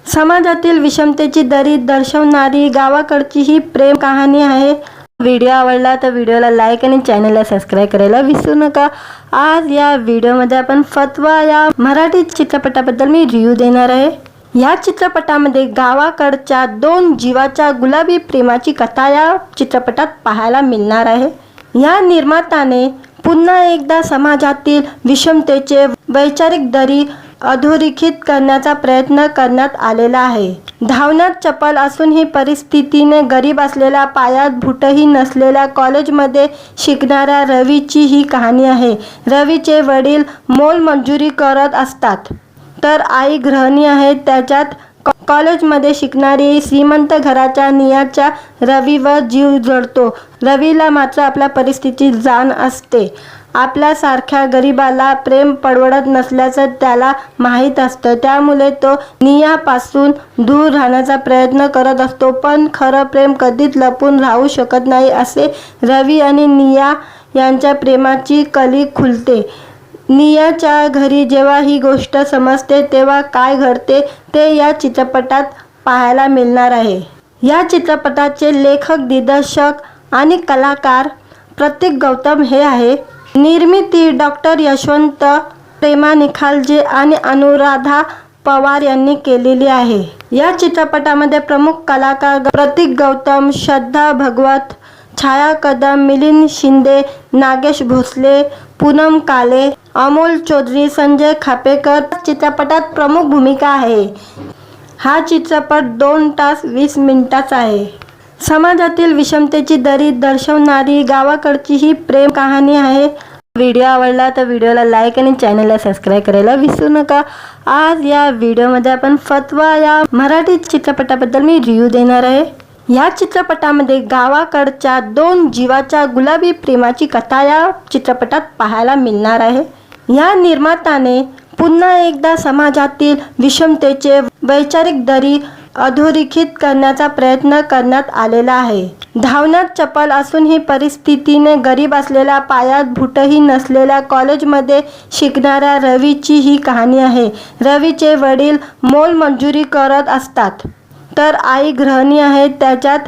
समाजातील विषमतेची दरी दर्शवणारी गावाकडची ही प्रेम कहाणी आहे। व्हिडिओ आवडला तर व्हिडिओला लाईक आणि चॅनलला सबस्क्राईब करायला विसरू नका। आज या व्हिडिओमध्ये आपण फतवा या मराठी चित्रपटाबद्दल मी रिव्ह्यू देणार आहे। या चित्रपटामध्ये गावाकडच्या 2 जीवाच्या गुलाबी प्रेमाची कथा या चित्रपटात पाहायला मिळणार आहे। या निर्मात्याने पुन्हा एकदा समाजातील विषमतेचे वैचारिक दरी अधोरेखित करण्याचा प्रयत्न करण्यात आलेला आहे। धावण्यात चपळ असूनही परिस्थितीने गरीब असलेल्या, पायात बूटही नसलेल्या कॉलेजमध्ये शिकणाऱ्या रवीची ही कहाणी आहे। रवीचे वडील मोलमजुरी करत असतात तर आई गृहिणी आहे। त्याच्यात कॉलेजमध्ये शिकणारी श्रीमंत घराच्या नियाच्या रवीवर जीव जळतो। रवीला मात्र आपल्या परिस्थितीची जाण असते। आपल्यासारख्या गरिबाला प्रेम परवडत नसल्याचं त्याला माहीत असतं, त्यामुळे तो नियापासून दूर राहण्याचा प्रयत्न करत असतो। पण खरं प्रेम कधीच लपून राहू शकत नाही असे रवी आणि निया यांच्या प्रेमाची कली खुलते। नियाच्या घरी जेव्हा ही गोष्ट समजते तेव्हा काय घडते ते या चित्रपटात पाहायला मिळणार आहे। या चित्रपटाचे लेखक, दिग्दर्शक आणि कलाकार प्रतीक गौतम हे आहे। निर्मिती डॉक्टर यशवंत प्रेमा निखालजे आणि अनुराधा पवार यांनी केलेली आहे। या चित्रपटामध्ये प्रमुख कलाकार प्रतीक गौतम, श्रद्धा भगवत, छाया कदम, मिलिंद शिंदे, नागेश भोसले, पूनम काले, अमोल चौधरी, संजय खापेकर चित्रपटात प्रमुख भूमिका आहे। हा चित्रपट 2 तास 20 मिनिटांचा आहे। समाजातील विषमतेची दरी दर्शवणारी गावाकडची ही प्रेम कहाणी आहे। व्हिडिओ आवडला तर व्हिडिओला लाईक आणि चॅनलला सबस्क्राईब करायला विसरू नका। आज या व्हिडिओमध्ये आपण फतवा या मराठी चित्रपटाबद्दल मी रिव्ह्यू देणार आहे। या चित्रपटामध्ये गावाकडच्या 2 जीवाच्या गुलाबी प्रेमाची कथा या चित्रपटात पाहायला मिळणार आहे। या निर्मात्याने पुन्हा एकदा समाजातील विषमतेचे वैचारिक दरी अधोरेखित करण्याचा प्रयत्न करण्यात आलेला आहे। धावण्यात चपळ असूनही परिस्थितीने गरीब असलेल्या, पायात बूटही नसलेल्या कॉलेजमध्ये शिकणाऱ्या रवीची ही कहाणी आहे। रवीचे वडील मोलमजुरी करत असतात तर आई गृहिणी आहे। त्याच्यात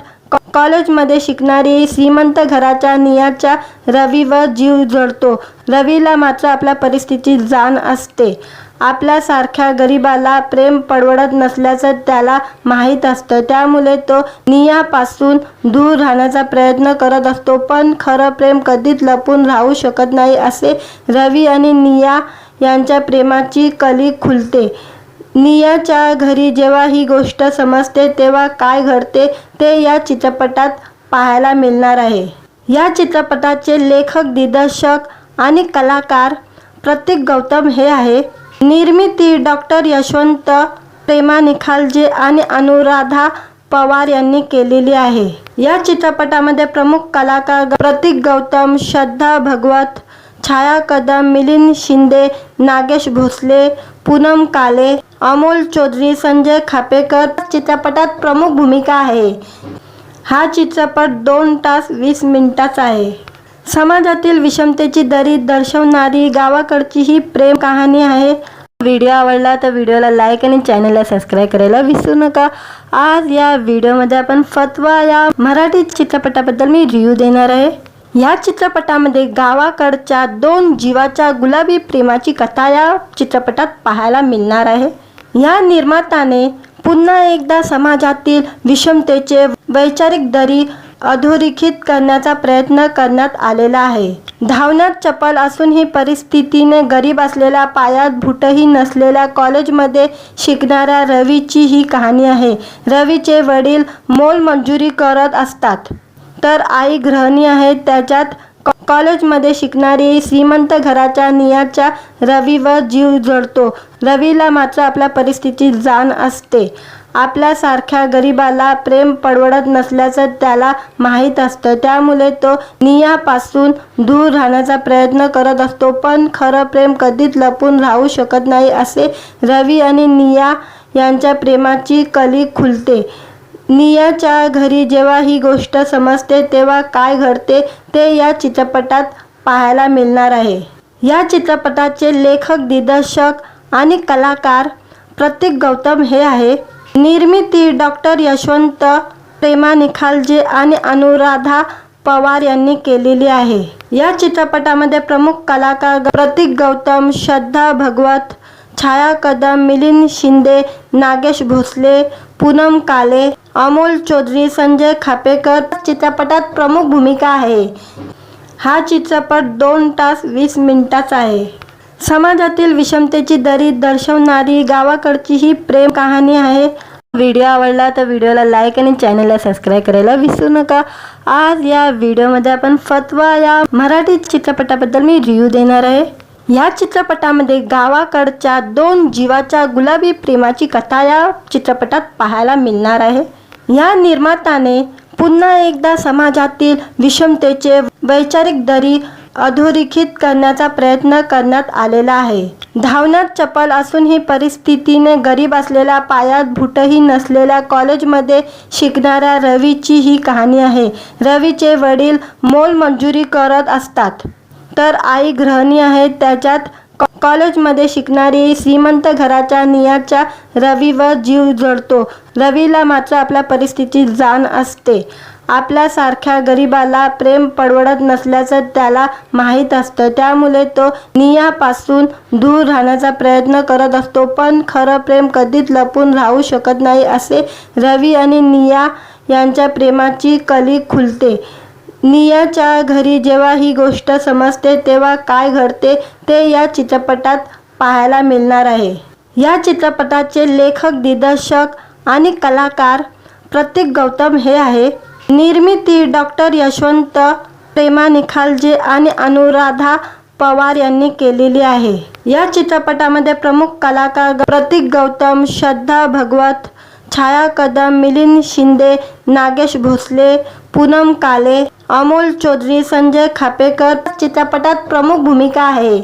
कॉलेजमध्ये शिकणारी श्रीमंत घराच्या नियाच्या रवीवर जीव जळतो। रवीला मात्र आपल्या परिस्थितीची जाण असते। आपल्यासारख्या गरिबाला प्रेम परवडत नसल्याचं त्याला माहीत असतं, त्यामुळे तो नियापासून दूर राहण्याचा प्रयत्न करत असतो. पण खरं प्रेम कधीच लपून राहू शकत नाही असे रवी आणि निया यांच्या प्रेमाची कली खुलते. नियाच्या घरी जेव्हा ही गोष्ट समजते तेव्हा काय घडते ते या चित्रपटात पाहायला मिळणार आहे. या चित्रपटाचे लेखक, दिग्दर्शक आणि कलाकार प्रतीक गौतम हे आहे. निर्मिती डॉक्टर यशवंत, प्रेमा निखालजे आणि अनुराधा पवार यांनी केलेली आहे. या चित्रपटामध्ये प्रमुख कलाकार प्रतीक गौतम, श्रद्धा भगवत, छाया कदम, मिलिंद शिंदे, नागेश भोसले, पूनम काले, अमोल चौधरी, संजय खापेकर चित्रपटात प्रमुख भूमिका आहे. हा चित्रपट 2 तास 20 मिनिटांचा आहे. समाजातील विषमतेची दरी दर्शवणारी गावाकडची ही प्रेम कहाणी आहे. व्हिडिओ आवडला तर व्हिडिओला लाईक आणि चॅनलला सबस्क्राईब करायला विसरू नका. आज या व्हिडिओमध्ये आपण फतवा या मराठी चित्रपटाबद्दल मी रिव्ह्यू देणार आहे. या चित्रपटामध्ये गावाकडच्या 2 जीवाच्या गुलाबी प्रेमाची कथा या चित्रपटात पाहायला मिळणार आहे. या निर्मात्याने पुन्हा एकदा समाजातील विषमतेचे वैचारिक दरी अधोरेखित करण्याचा प्रयत्न करण्यात आलेला आहे. धावण्यात चपळ असूनही परिस्थितीने गरीब असलेल्या, पायात बूटही नसलेल्या कॉलेजमध्ये शिकणाऱ्या रवीची ही कहाणी आहे. रवीचे वडील मोलमजुरी करत असतात तर आई गृहिणी आहे. त्याच्यात कॉलेजमध्ये शिकणारी श्रीमंत घराच्या नियाच्या रवीवर जीव जळतो. रवीला मात्र आपल्या परिस्थितीची जाण असते. आपल्यासारख्या गरिबाला प्रेम परवडत नसल्याचं त्याला माहीत असतं, त्यामुळे तो नियापासून दूर राहण्याचा प्रयत्न करत असतो. पण खरं प्रेम कधीच लपून राहू शकत नाही असे रवी आणि निया यांच्या प्रेमाची कली खुलते. नियाच्या घरी जेव्हा ही गोष्ट समजते तेव्हा काय घडते ते या चित्रपटात पाहायला मिळणार आहे. या चित्रपटाचे लेखक, दिग्दर्शक आणि कलाकार प्रतीक गौतम हे आहे. निर्मिती डॉक्टर यशवंत, प्रेमा निखालजे आणि अनुराधा पवार यांनी केलेली आहे. या चित्रपटामध्ये प्रमुख कलाकार प्रतीक गौतम, श्रद्धा भगवत, छाया कदम, मिलिंद शिंदे, नागेश भोसले, पूनम काले, अमोल चौधरी, संजय खापेकर चित्रपटात प्रमुख भूमिका आहे. हा चित्रपट 2 तास 20 मिनिटांचा आहे. समाजातील विषमतेची दरी दर्शवणारी गावाकडची ही प्रेम कहाणी आहे. व्हिडिओ आवडला तर व्हिडिओला लाईक आणि चॅनलला सबस्क्राईब करायला विसरू नका. आज या व्हिडिओमध्ये आपण फतवा या मराठी चित्रपटाबद्दल मी रिव्ह्यू देणार आहे. या चित्रपटामध्ये गावाकडच्या 2 जीवाच्या गुलाबी प्रेमाची कथा या चित्रपटात पाहायला मिळणार आहे. या निर्मात्याने पुन्हा एकदा समाजातील विषमतेचे वैचारिक दरी अधोरेखित करण्याचा प्रयत्न करण्यात आलेला आहे. धावण्यात चपळ असूनही परिस्थितीने गरीब असलेल्या, पायात बूटही नसलेल्या कॉलेजमध्ये शिकणाऱ्या रवीची ही कहाणी आहे. रवीचे वडील मोलमजुरी करत असतात तर आई गृहिणी आहे. त्याच्यात कॉलेजमध्ये शिकणारी श्रीमंत घराच्या नियाच्या रवीवर जीव जळतो. रवीला मात्र आपल्या परिस्थितीची जाण असते. आपल्यासारख्या गरिबाला प्रेम परवडत नसल्याचं त्याला माहीत असतं, त्यामुळे तो नियापासून दूर राहण्याचा प्रयत्न करत असतो. पण खरं प्रेम कधीच लपून राहू शकत नाही असे रवी आणि निया यांच्या प्रेमाची कली खुलते. नियाच्या घरी जेव्हा ही गोष्ट समजते तेव्हा काय घडते ते या चित्रपटात पाहायला मिळणार आहे. या चित्रपटाचे लेखक, दिग्दर्शक आणि कलाकार प्रतीक गौतम हे आहे. निर्मिती डॉक्टर यशवंत, प्रेमा निखालजे आणि अनुराधा पवार यांनी केलेली आहे. या चित्रपटामध्ये प्रमुख कलाकार प्रतीक गौतम, श्रद्धा भगवत, छाया कदम, मिलिंद शिंदे, नागेश भोसले, पूनम काले, अमोल चौधरी, संजय खापेकर चित्रपटात प्रमुख भूमिका आहे.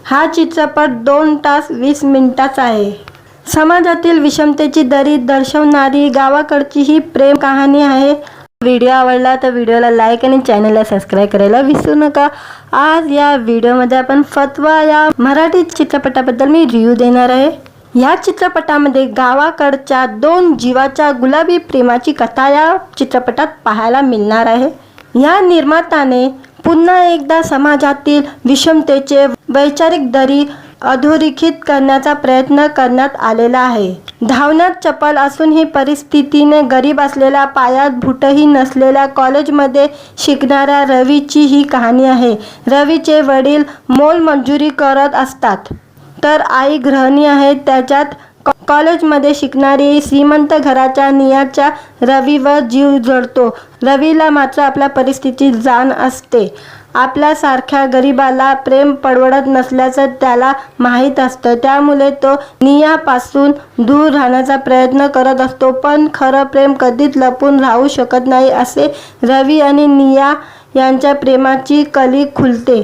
हा चित्रपट 2 तास 20 मिनिटांचा आहे. समाजातील विषमतेची दरी दर्शवणारी गावाकडची ही प्रेम कहाणी आहे. व्हिडिओ आवडला तर व्हिडिओला लाईक आणि चॅनलला सबस्क्राईब करायला विसरू नका. आज या व्हिडिओमध्ये आपण फतवा या मराठी चित्रपटाबद्दल मी रिव्ह्यू देणार आहे. या चित्रपटामध्ये गावाकडच्या 2 जीवाच्या गुलाबी प्रेमाची कथा या चित्रपटात पाहायला मिळणार आहे. या निर्मात्याने पुन्हा एकदा समाजातील विषमतेचे वैचारिक दरी अधोरेखित करण्याचा प्रयत्न करण्यात आलेला आहे। धावण्यात चपळ असूनही परिस्थितीने गरीब असलेल्या, पायात बूटही नसलेल्या कॉलेजमध्ये शिकणाऱ्या रवीची ही कहाणी आहे। रवीचे वडील मोलमजुरी करत असतात, तर आई गृहिणी आहे। त्याच्यात कॉलेजमध्ये शिकणारी श्रीमंत घराच्या नियाच्या रवीवर जीव जळतो। रवीला मात्र आपल्या परिस्थितीची जाण असते। आपल्यासारख्या गरिबाला प्रेम परवडत नसल्याचं त्याला माहीत असतं, त्यामुळे तो नियापासून दूर राहण्याचा प्रयत्न करत असतो। पण खरं प्रेम कधीच लपून राहू शकत नाही, असे रवी आणि निया यांच्या प्रेमाची कली खुलते।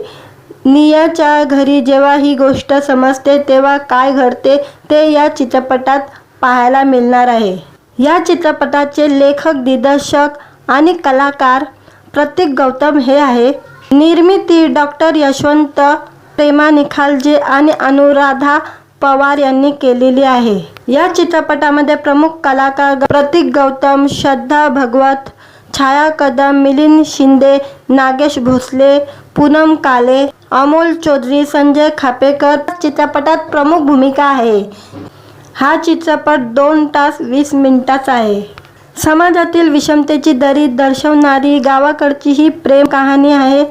नियाच्या घरी जेव्हा ही गोष्ट समजते तेव्हा काय घडते ते या चित्रपटात पाहायला मिळणार आहे। या चित्रपटाचे लेखक, दिग्दर्शक आणि कलाकार प्रतीक गौतम हे आहे। निर्मिती डॉक्टर यशवंत, प्रेमा निखालजे आणि अनुराधा पवार यांनी केलेली आहे। या चित्रपटामध्ये प्रमुख कलाकार प्रतीक गौतम, श्रद्धा भागवत, छाया कदम, मिलिंद शिंदे, नागेश भोसले, पूनम काले, अमोल चौधरी, संजय खापेकर चित्रपटात प्रमुख भूमिका आहे। हा चित्रपट 2 तास 20 मिनिटांचा आहे। समाजातील विषमतेची दरी दर्शवणारी गावाकडची ही प्रेम कहाणी आहे।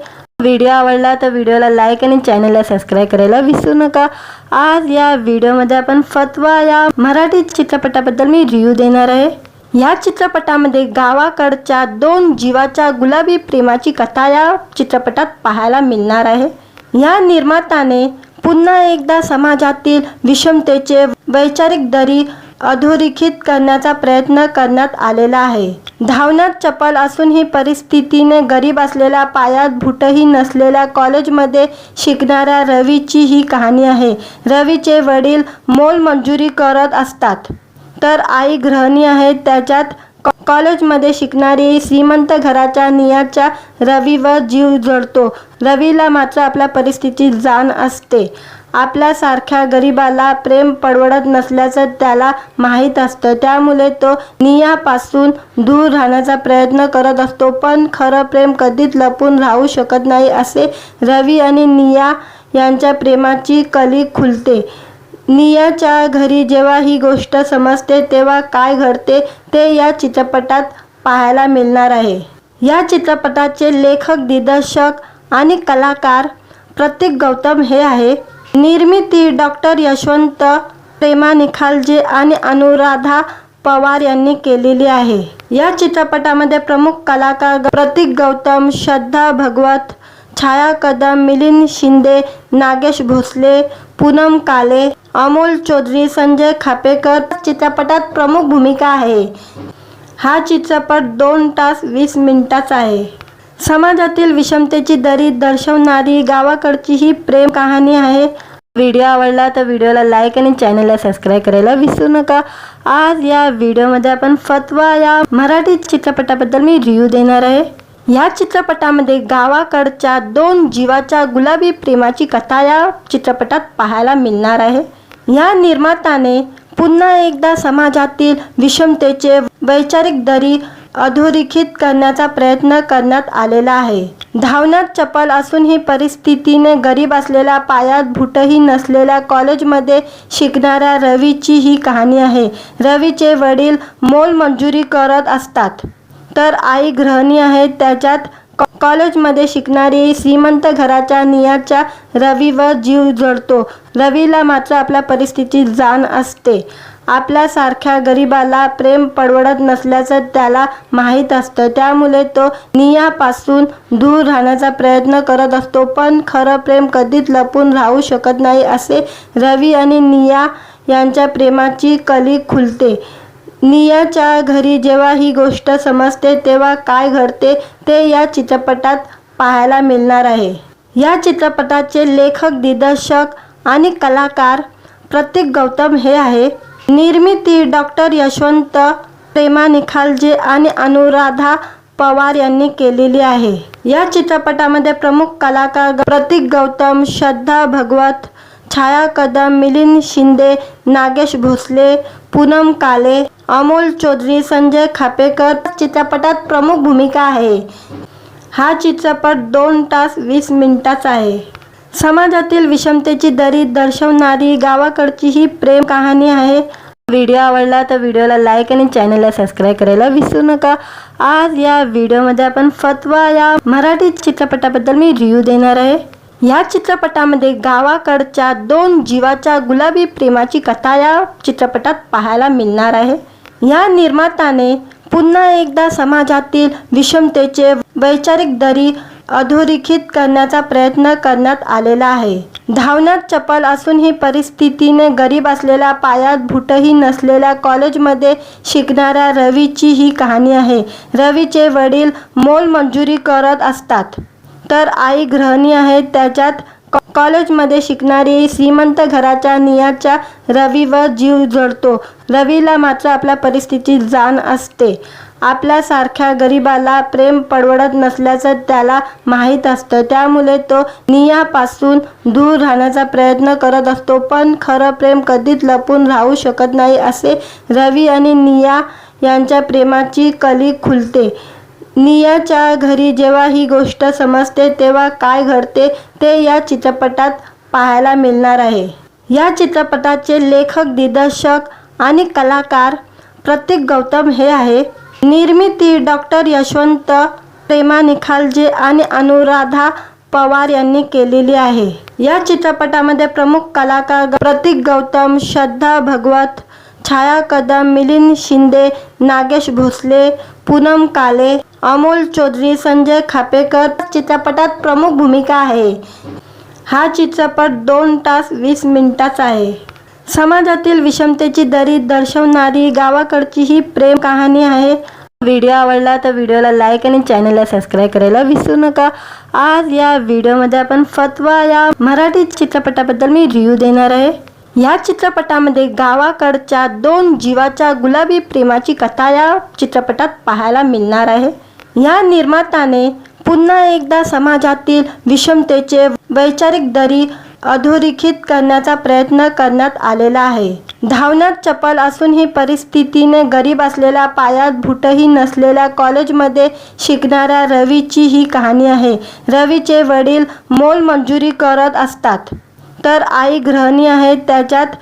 व्हिडिओ आवडला तर व्हिडिओला लाईक आणि चॅनलला सबस्क्राईब करायला विसरू नका। आज या व्हिडिओमध्ये आपण फतवा या मराठी चित्रपटाबद्दल मी रिव्ह्यू देणार आहे। या चित्रपटामध्ये गावाकडच्या 2 जीवाच्या गुलाबी प्रेमाची कथा या चित्रपटात पाहायला मिळणार आहे। या निर्मात्याने पुन्हा एकदा समाजातील विषमतेचे वैचारिक दरी अधोरेखित करण्याचा प्रयत्न करण्यात आलेला आहे। धावण्यात चपळ असूनही परिस्थितीने गरीब असलेल्या, पायात बूटही नसलेल्या कॉलेजमध्ये शिकणाऱ्या रवीची ही कहाणी आहे। रवीचे वडील मोलमजुरी करत असतात, तर आई गृहिणी आहे। त्याच्यात कॉलेजमध्ये शिकणारी श्रीमंत घराच्या नियाच्या रवीवर जीव जळतो। रवीला मात्र आपल्या परिस्थितीची जाण असते। आपल्यासारख्या गरिबाला प्रेम परवडत नसल्याचं त्याला माहीत असतं, त्यामुळे तो नियापासून दूर राहण्याचा प्रयत्न करत असतो। पण खरं प्रेम कधीच लपून राहू शकत नाही, असे रवी आणि निया यांच्या प्रेमाची कली खुलते। नियाच्या घरी जेव्हा ही गोष्ट समजते तेव्हा काय घडते ते या चित्रपटात पाहायला मिळणार आहे। या चित्रपटाचे लेखक, दिग्दर्शक आणि कलाकार प्रतीक गौतम हे आहे। निर्मिती डॉक्टर यशवंत, प्रेमा निखालजे आणि अनुराधा पवार यांनी केलेली आहे। या चित्रपटामध्ये प्रमुख कलाकार प्रतीक गौतम, श्रद्धा भागवत, छाया कदम, मिलिंद शिंदे, नागेश भोसले, पूनम काले, अमोल चौधरी, संजय खापेकर चित्रपटात प्रमुख भूमिका आहे। हा चित्रपट 2 तास 20 मिनिटांचा आहे। समाजातील विषमतेची दरी दर्शवणारी गावाकडची ही प्रेम कहाणी आहे। व्हिडिओ आवडला तर व्हिडिओला लाईक आणि चॅनलला सबस्क्राईब करायला विसरू नका। आज या व्हिडिओमध्ये आपण फतवा या मराठी चित्रपटाबद्दल मी रिव्ह्यू देणार आहे। या चित्रपटामध्ये गावाकडच्या 2 जीवाच्या गुलाबी प्रेमाची कथा या चित्रपटात पाहायला मिळणार आहे। या निर्मात्याने पुन्हा एकदा समाजातील विषमतेचे वैचारिक दरी अधोरेखित करण्याचा प्रयत्न करण्यात आलेला आहे। धावण्यात चपळ असूनही परिस्थितीने गरीब असलेल्या, पायात बूटही नसलेल्या कॉलेजमध्ये शिकणाऱ्या रवीची ही कहाणी आहे। रवीचे वडील मोलमजुरी करत असतात, तर आई गृहिणी आहे। त्याच्यात कॉलेजमध्ये शिकणारी श्रीमंत घराच्या नियाच्या रवीवर जीव जळतो। रवीला मात्र आपल्या परिस्थितीची जाण असते। आपल्यासारख्या गरिबाला प्रेम परवडत नसल्याचं त्याला माहीत असतं, त्यामुळे तो नियापासून दूर राहण्याचा प्रयत्न करत असतो। पण खरं प्रेम कधीच लपून राहू शकत नाही, असे रवी आणि निया यांच्या प्रेमाची कली खुलते। नियाच्या घरी जेव्हा ही गोष्ट समजते तेव्हा काय घडते ते या चित्रपटात पाहायला मिळणार आहे। या चित्रपटाचे लेखक, दिग्दर्शक आणि कलाकार प्रतीक गौतम हे आहे। निर्मिती डॉक्टर यशवंत, प्रेमा निखालजे आणि अनुराधा पवार यांनी केलेली आहे। या चित्रपटामध्ये प्रमुख कलाकार प्रतीक गौतम, श्रद्धा भागवत, छाया कदम, मिलिंद शिंदे, नागेश भोसले, पूनम काले, अमोल चौधरी, संजय खापेकर चित्रपटात प्रमुख भूमिका आहे। हा चित्रपट 2 तास 20 मिनिटांचा आहे। समाजातील विषमतेची दरी दर्शवणारी गावाकडची ही प्रेम कहाणी आहे। व्हिडिओ आवडला तर व्हिडिओला लाईक आणि चॅनलला सबस्क्राईब करायला विसरू नका। आज या व्हिडिओमध्ये आपण फतवा या मराठी चित्रपटाबद्दल मी रिव्ह्यू देणार आहे। या चित्रपटामध्ये गावाकडच्या दोन जीवाच्या गुलाबी प्रेमाची कथा या चित्रपटात पाहायला मिळणार आहे। या निर्मात्याने पुन्हा एकदा समाजातील विषमतेचे वैचारिक दरी अधोरेखित करण्याचा प्रयत्न करण्यात आलेला आहे। धावण्यात चपळ असूनही परिस्थितीने गरीब असलेल्या पायात बूटही नसलेल्या कॉलेजमध्ये शिकणाऱ्या रवीची ही कहाणी आहे। रवीचे वडील मोलमजुरी करत असतात तर आई गृहिणी आहे। त्याच्यात कॉलेजमध्ये शिकणारी श्रीमंत घराच्या नियाच्या रवीवर जीव जडतो। रवीला मात्र आपल्या परिस्थितीची जाण असते। आपल्यासारख्या गरिबाला प्रेम परवडत नसल्याचं त्याला माहीत असतं, त्यामुळे तो नियापासून दूर राहण्याचा प्रयत्न करत असतो। पण खरं प्रेम कधीच लपून राहू शकत नाही असे रवी आणि निया यांच्या प्रेमाची कली खुलते। नियाच्या घरी जेव्हा ही गोष्ट समजते तेव्हा काय घडते ते या चित्रपटात पाहायला मिळणार आहे। या चित्रपटाचे लेखक, दिग्दर्शक आणि कलाकार प्रतीक गौतम हे आहे। निर्मिती डॉक्टर यशवंत, प्रेमा निखालजे आणि अनुराधा पवार यांनी केलेली आहे। या चित्रपटामध्ये प्रमुख कलाकार प्रतीक गौतम, श्रद्धा भागवत, छाया कदम, मिलिंद शिंदे, नागेश भोसले, पूनम काले, अमोल चौधरी, संजय खापेकर चित्रपटात प्रमुख भूमिका आहे। हा चित्रपट 2 तास 20 मिनिटांचा आहे। समाजातील विषमतेची दरी दर्शवणारी गावाकडची ही प्रेम कहाणी आहे। व्हिडिओ आवडला तर व्हिडिओला लाईक आणि चॅनलला सबस्क्राईब करायला विसरू नका। आज या व्हिडिओमध्ये आपण फतवा या मराठी चित्रपटाबद्दल मी रिव्ह्यू देणार आहे। या चित्रपटामध्ये गावाकडच्या दोन जीवाच्या गुलाबी प्रेमाची कथा या चित्रपटात पाहायला मिळणार आहे। या निर्मात्याने पुन्हा एकदा समाजातील विषमतेचे वैचारिक दरी अधोरेखित करण्याचा प्रयत्न करण्यात आलेला आहे। धावण्यात चपळ असूनही परिस्थितीने गरीब असलेल्या पायात बूटही नसलेल्या कॉलेजमध्ये शिकणाऱ्या रवीची ही कहाणी आहे। रवीचे वडील मोलमजुरी करत असतात तर आई गृहिणी आहे। त्याच्यात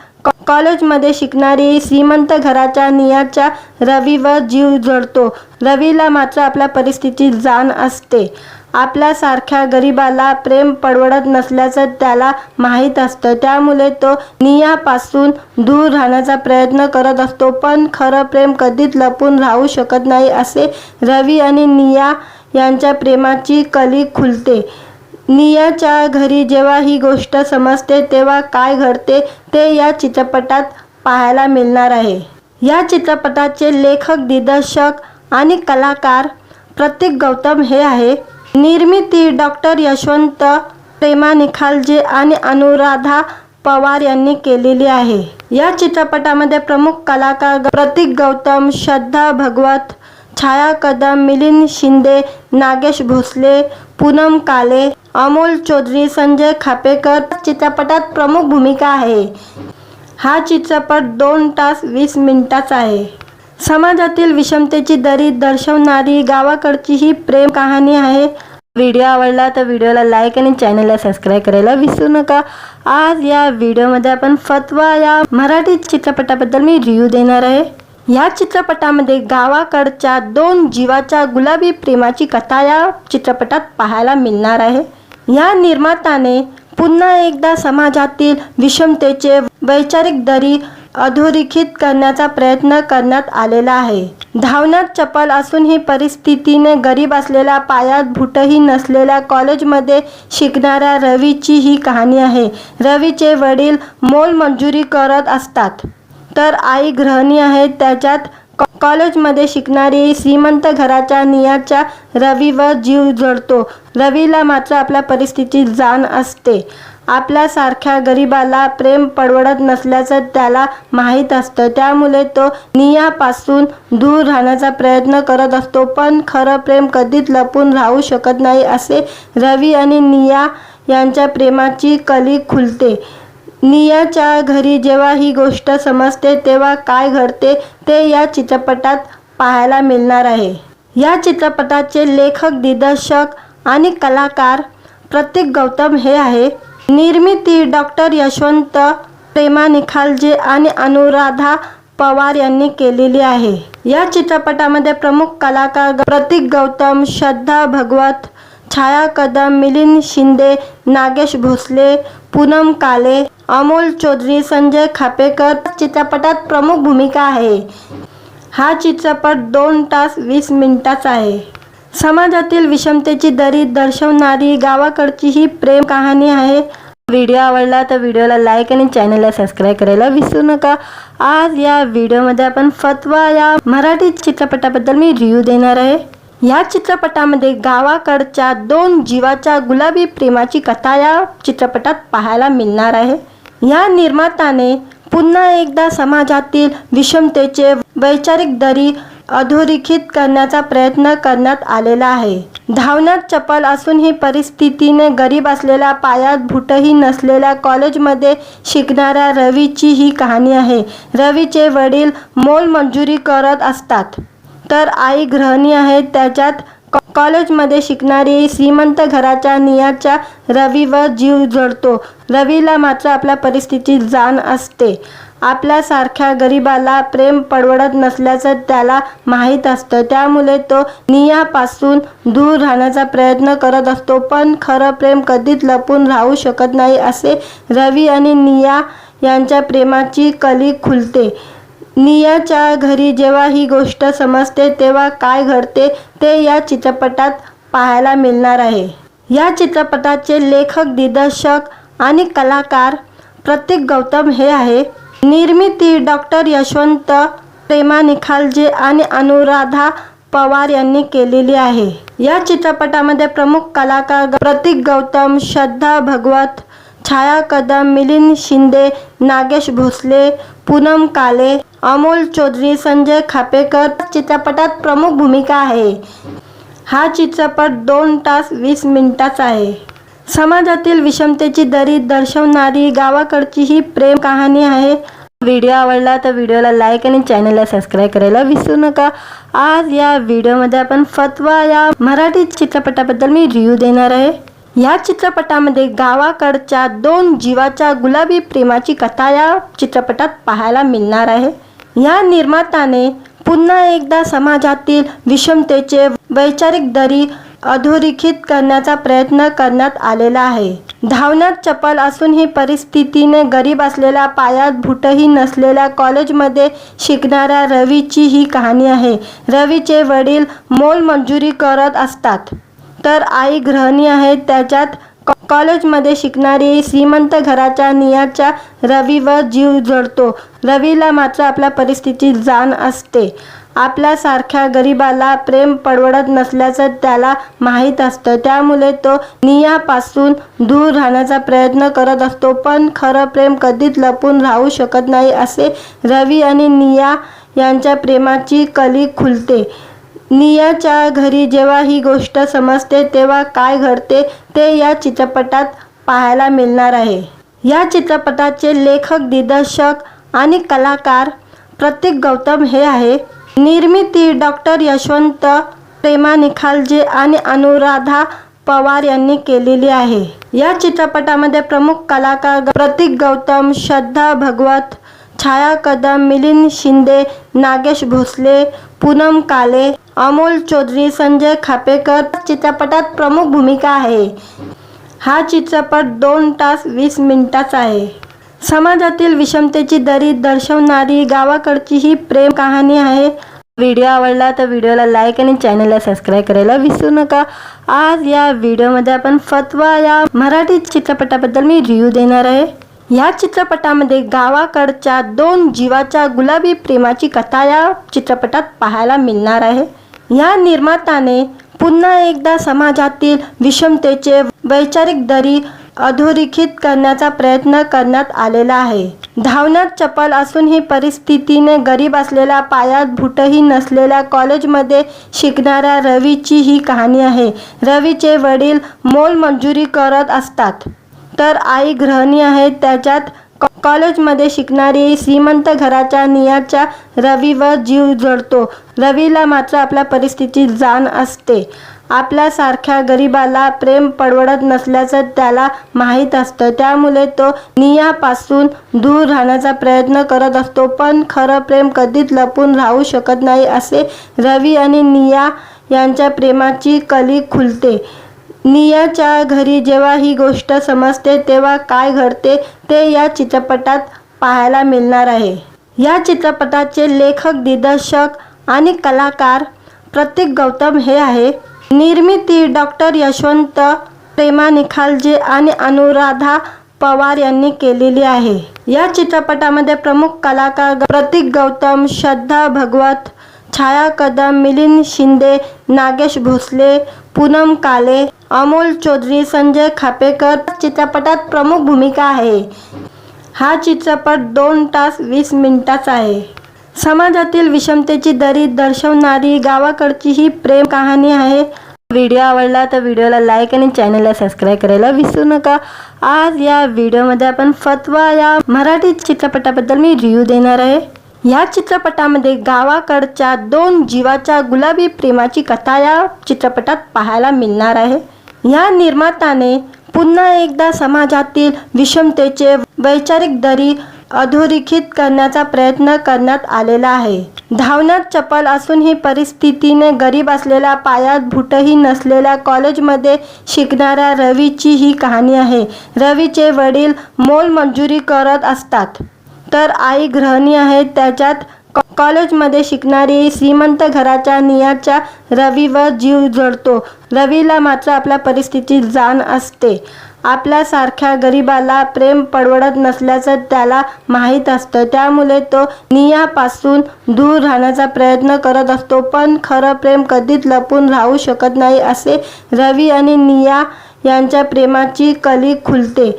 कॉलेजमध्ये शिकणारी श्रीमंत घराच्या नियाच्या रवीवर जीव जडतो। रवीला मात्र आपल्या परिस्थितीची जाण असते। आपल्यासारख्या गरिबाला प्रेम परवडत नसल्याचं त्याला माहीत असतं, त्यामुळे तो नियापासून दूर राहण्याचा प्रयत्न करत असतो। पण खरं प्रेम कधीच लपून राहू शकत नाही असे रवी आणि निया यांच्या प्रेमाची कली खुलते। नियाच्या घरी जेव्हा ही गोष्ट समजते तेव्हा काय घडते ते या चित्रपटात पाहायला मिळणार आहे। या चित्रपटाचे लेखक, दिग्दर्शक आणि कलाकार प्रतीक गौतम हे आहे। निर्मिती डॉक्टर यशवंत, प्रेमा निखालजे आणि अनुराधा पवार यांनी केलेली आहे। या चित्रपटामध्ये प्रमुख कलाकार प्रतीक गौतम, श्रद्धा भागवत, छाया कदम, मिलिंद शिंदे, नागेश भोसले, पूनम काले, अमोल चौधरी, संजय खापेकर चित्रपटात प्रमुख भूमिका आहे। हा चित्रपट 2 तास 20 मिनिटांचा आहे। समाजातील विषमतेची दरी दर्शवणारी गावाकडची ही प्रेम कहाणी आहे। व्हिडिओ आवडला तर व्हिडिओला लाईक आणि चॅनलला सबस्क्राईब करायला विसरू नका। आज या व्हिडिओमध्ये आपण फतवा या मराठी चित्रपटाबद्दल मी रिव्ह्यू देणार आहे। या चित्रपटामध्ये गावाकडच्या दोन जीवाच्या गुलाबी प्रेमाची कथा या चित्रपटात पाहायला मिळणार आहे। या निर्मात्याने पुन्हा एकदा समाजातील विषमतेचे वैचारिक दरी अधोरेखित करण्याचा प्रयत्न करण्यात आलेला आहे। धावण्यात चपळ असूनही परिस्थितीने गरीब असलेल्या पायात बूटही नसलेल्या कॉलेजमध्ये शिकणाऱ्या रवीची ही कहाणी आहे। रवीचे वडील मोलमजुरी करत असतात तर आई गृहिणी आहे। त्याच्यात कॉलेजमध्ये शिकणारी श्रीमंत घराच्या नियाच्या रवीवर जीव जडतो। रवीला मात्र आपल्या परिस्थितीची जाण असते। आपल्यासारख्या गरिबाला प्रेम परवडत नसल्याचं त्याला माहीत असतं, त्यामुळे तो नियापासून दूर राहण्याचा प्रयत्न करत असतो। पण खरं प्रेम कधीच लपून राहू शकत नाही असे रवी आणि निया यांच्या प्रेमाची कली खुलते। नियाच्या घरी जेव्हा ही गोष्ट समजते तेव्हा काय घडते ते या चित्रपटात पाहायला मिळणार आहे। या चित्रपटाचे लेखक, दिग्दर्शक आणि कलाकार प्रतीक गौतम हे आहे। निर्मिती डॉक्टर यशवंत प्रेमा निखालजे आणि अनुराधा पवार यांनी केलेली आहे। या चित्रपटामध्ये प्रमुख कलाकार प्रतीक गौतम, श्रद्धा भगवत, छाया कदम, मिलिंद शिंदे, नागेश भोसले, पूनम काले, अमोल चौधरी, संजय खापेकर चित्रपटात प्रमुख भूमिका आहे। हा चित्रपट 2 तास 20 मिनिटांचा आहे। समाजातील विषमतेची दरी दर्शवणारी गावाकडची ही प्रेम कहाणी आहे। व्हिडिओ आवडला तर व्हिडिओला लाईक आणि चॅनलला सबस्क्राईब करायला विसरू नका। आज या व्हिडिओमध्ये आपण फतवा या मराठी चित्रपटाबद्दल मी रिव्ह्यू देणार आहे। या चित्रपटामध्ये गावाकडच्या 2 जीवाच्या गुलाबी प्रेमाची कथा या चित्रपटात पाहायला मिळणार आहे। या निर्मात्याने पुन्हा एकदा समाजातील विषमतेचे वैचारिक दरी अधोरेखित करण्याचा प्रयत्न करण्यात आलेला आहे। धावण्यात चपळ असूनही परिस्थितीने गरीब असलेल्या, पायात बूटही नसलेल्या कॉलेजमध्ये शिकणाऱ्या रवीची ही कहाणी आहे। रवीचे वडील मोलमजुरी करत असतात तर आई गृहिणी आहे। त्याच्यात कॉलेजमध्ये शिकणारी श्रीमंत घराच्या नियाच्या रवीवर जीव जडतो। रवीला मात्र आपल्या परिस्थितीची जाण असते। आपल्यासारख्या गरिबाला प्रेम परवडत नसल्याचं त्याला माहीत असतं, त्यामुळे तो नियापासून दूर राहण्याचा प्रयत्न करत असतो। पण खरं प्रेम कधीच लपून राहू शकत नाही असे रवी आणि निया यांच्या प्रेमाची कली खुलते। नियाच्या घरी जेव्हा ही गोष्ट समजते तेव्हा काय घडते ते या चित्रपटात पाहायला मिळणार आहे। या चित्रपटाचे लेखक, दिग्दर्शक आणि कलाकार प्रतीक गौतम हे आहे। निर्मिती डॉक्टर यशवंत प्रेमा निखालजे आणि अनुराधा पवार यांनी केलेली आहे। या चित्रपटामध्ये प्रमुख कलाकार प्रतीक गौतम, श्रद्धा भगवत, छाया कदम, मिलिंद शिंदे, नागेश भोसले, पूनम काले, अमोल चौधरी, संजय खापेकर चित्रपटात प्रमुख भूमिका आहे। हा चित्रपट 2 तास 20 मिनिटांचा आहे। समाजातील विषमतेची दरी दर्शवणारी गावाकडची ही प्रेम कहाणी आहे। व्हिडिओ आवडला तर व्हिडिओला लाईक आणि चॅनलला सबस्क्राईब करायला विसरू नका। आज या व्हिडिओमध्ये आपण फतवा या मराठी चित्रपटाबद्दल मी रिव्ह्यू देणार आहे। या चित्रपटामध्ये गावाकडच्या 2 जीवाच्या गुलाबी प्रेमाची कथा या चित्रपटात पाहायला मिळणार आहे। या निर्मात्याने पुन्हा एकदा समाजातील विषमतेचे वैचारिक दरी अधोरेखित करण्याचा प्रयत्न करण्यात आलेला आहे। धावण्यात चपळ असूनही परिस्थितीने गरीब असलेल्या, पायात बूटही नसलेल्या कॉलेजमध्ये शिकणाऱ्या रवीची ही कहाणी आहे। रवीचे वडील मोलमजुरी करत असतात तर आई गृहिणी आहे। त्याच्यात कॉलेजमध्ये शिकणारी श्रीमंत घराच्या नियाच्या रवीवर जीव जडतो। रवीला मात्र आपल्या परिस्थितीची जाण असते। आपल्यासारख्या गरिबाला प्रेम परवडत नसल्याचं त्याला माहीत असतं, त्यामुळे तो नियापासून दूर राहण्याचा प्रयत्न करत असतो। पण खरं प्रेम कधीच लपून राहू शकत नाही असे रवी आणि निया यांच्या प्रेमाची कली खुलते। नियाच्या घरी जेव्हा ही गोष्ट समजते तेव्हा काय घडते ते या चित्रपटात पाहायला मिळणार आहे। या चित्रपटाचे लेखक, दिग्दर्शक आणि कलाकार प्रतीक गौतम हे आहे। निर्मिती डॉक्टर यशवंत प्रेमा निखालजे आणि अनुराधा पवार यांनी केलेली आहे। या चित्रपटामध्ये प्रमुख कलाकार प्रतीक गौतम, श्रद्धा भगवत, छाया कदम, मिलिंद शिंदे, नागेश भोसले, पूनम काले, अमोल चौधरी, संजय खापेकर चित्रपटात प्रमुख भूमिका आहे। हा चित्रपट 2 तास 20 मिनिटांचा आहे। समाजातील विषमतेची दरी दर्शवणारी गावाकडची ही प्रेम कहाणी आहे। व्हिडिओ आवडला तर व्हिडिओला लाईक आणि चॅनलला सबस्क्राईब करायला विसरू नका। आज या व्हिडिओमध्ये आपण फतवा या मराठी चित्रपटाबद्दल मी रिव्ह्यू देणार आहे। या चित्रपटामध्ये गावाकडच्या 2 जीवाच्या गुलाबी प्रेमाची कथा या चित्रपटात पाहायला मिळणार आहे। या निर्मात्याने पुन्हा एकदा समाजातील विषमतेचे वैचारिक दरी अधोरेखित करण्याचा प्रयत्न करण्यात आलेला आहे। धावण्यात चपळ असूनही परिस्थितीने गरीब असलेल्या, पायात बूटही नसलेल्या कॉलेजमध्ये शिकणाऱ्या रवीची ही कहाणी आहे। रवीचे वडील मोलमजुरी करत असतात तर आई गृहिणी आहे। त्याच्यात कॉलेजमध्ये शिकणारी श्रीमंत घराच्या नियाच्या रवीवर जीव जडतो। रवीला मात्र आपल्या परिस्थितीची जाण असते। आपल्यासारख्या गरिबाला प्रेम परवडत नसल्याचं त्याला माहीत असतं, त्यामुळे तो नियापासून दूर राहण्याचा प्रयत्न करत असतो. पण खरं प्रेम कधीच लपून राहू शकत नाही. असे रवी आणि निया यांच्या प्रेमाची कली खुलते. नियाच्या घरी जेव्हा ही गोष्ट समजते तेव्हा काय घडते ते या चित्रपटात पाहायला मिळणार आहे. या चित्रपटाचे लेखक, दिग्दर्शक आणि कलाकार प्रतीक गौतम हे आहे. निर्मिती डॉक्टर यशवंत, प्रेमा निखालजे आणि अनुराधा पवार यांनी केलेली आहे. या चित्रपटामध्ये प्रमुख कलाकार प्रतीक गौतम, श्रद्धा भगवत, छाया कदम, मिलिंद शिंदे, नागेश भोसले, पूनम काले, अमोल चौधरी, संजय खापेकर चित्रपटात प्रमुख भूमिका आहे. हा चित्रपट 2 तास 20 मिनिटांचा आहे. समाजातील विषमतेची दरी दर्शवणारी गावाकडची ही प्रेम कहाणी आहे. व्हिडिओ आवडला तर व्हिडिओला लाईक आणि चॅनलला सबस्क्राईब करायला विसरू नका. आज या व्हिडिओमध्ये आपण फतवा या मराठी चित्रपटाबद्दल मी रिव्ह्यू देणार आहे. या चित्रपटामध्ये गावाकडच्या 2 जीवाच्या गुलाबी प्रेमाची कथा या चित्रपटात पाहायला मिळणार आहे. या निर्मात्याने पुन्हा एकदा समाजातील विषमतेचे वैचारिक दरी अधोरेखित करण्याचा प्रयत्न करण्यात आलेला आहे. धावण्यात चपळ असूनही परिस्थितीने गरीब असलेल्या, पायात बूटही नसलेल्या कॉलेजमध्ये शिकणाऱ्या रवीची ही कहाणी आहे. रवीचे वडील मोलमजुरी करत असतात तर आई गृहिणी आहे. त्याच्यात कॉलेजमध्ये शिकणारी श्रीमंत घराच्या नियाच्या रवीवर जीव जडतो. रवीला मात्र आपल्या परिस्थितीची जाण असते. आपल्यासारख्या गरिबाला प्रेम परवडत नसल्याचं त्याला माहीत असतं, त्यामुळे तो नियापासून दूर राहण्याचा प्रयत्न करत असतो. पण खरं प्रेम कधीच लपून राहू शकत नाही. असे रवी आणि निया यांच्या प्रेमाची कली खुलते.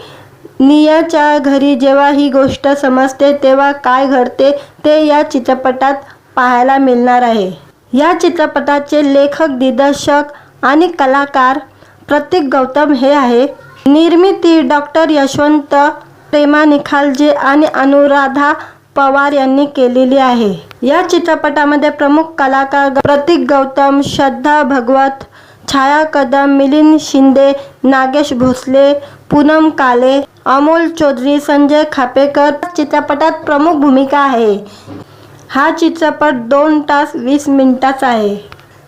नियाच्या घरी जेव्हा ही गोष्ट समजते तेव्हा काय घडते ते या चित्रपटात पाहायला मिळणार आहे. या चित्रपटाचे लेखक, दिग्दर्शक आणि कलाकार प्रतीक गौतम हे आहे. निर्मिती डॉक्टर यशवंत, प्रेमा निखालजे आणि अनुराधा पवार यांनी केलेली आहे. या चित्रपटामध्ये प्रमुख कलाकार प्रतीक गौतम, श्रद्धा भगवत, छाया कदम, मिलिंद शिंदे, नागेश भोसले, पूनम काले, अमोल चौधरी, संजय खापेकर चित्रपटात प्रमुख भूमिका आहे. हा चित्रपट 2 तास 20 मिनिटांचा आहे.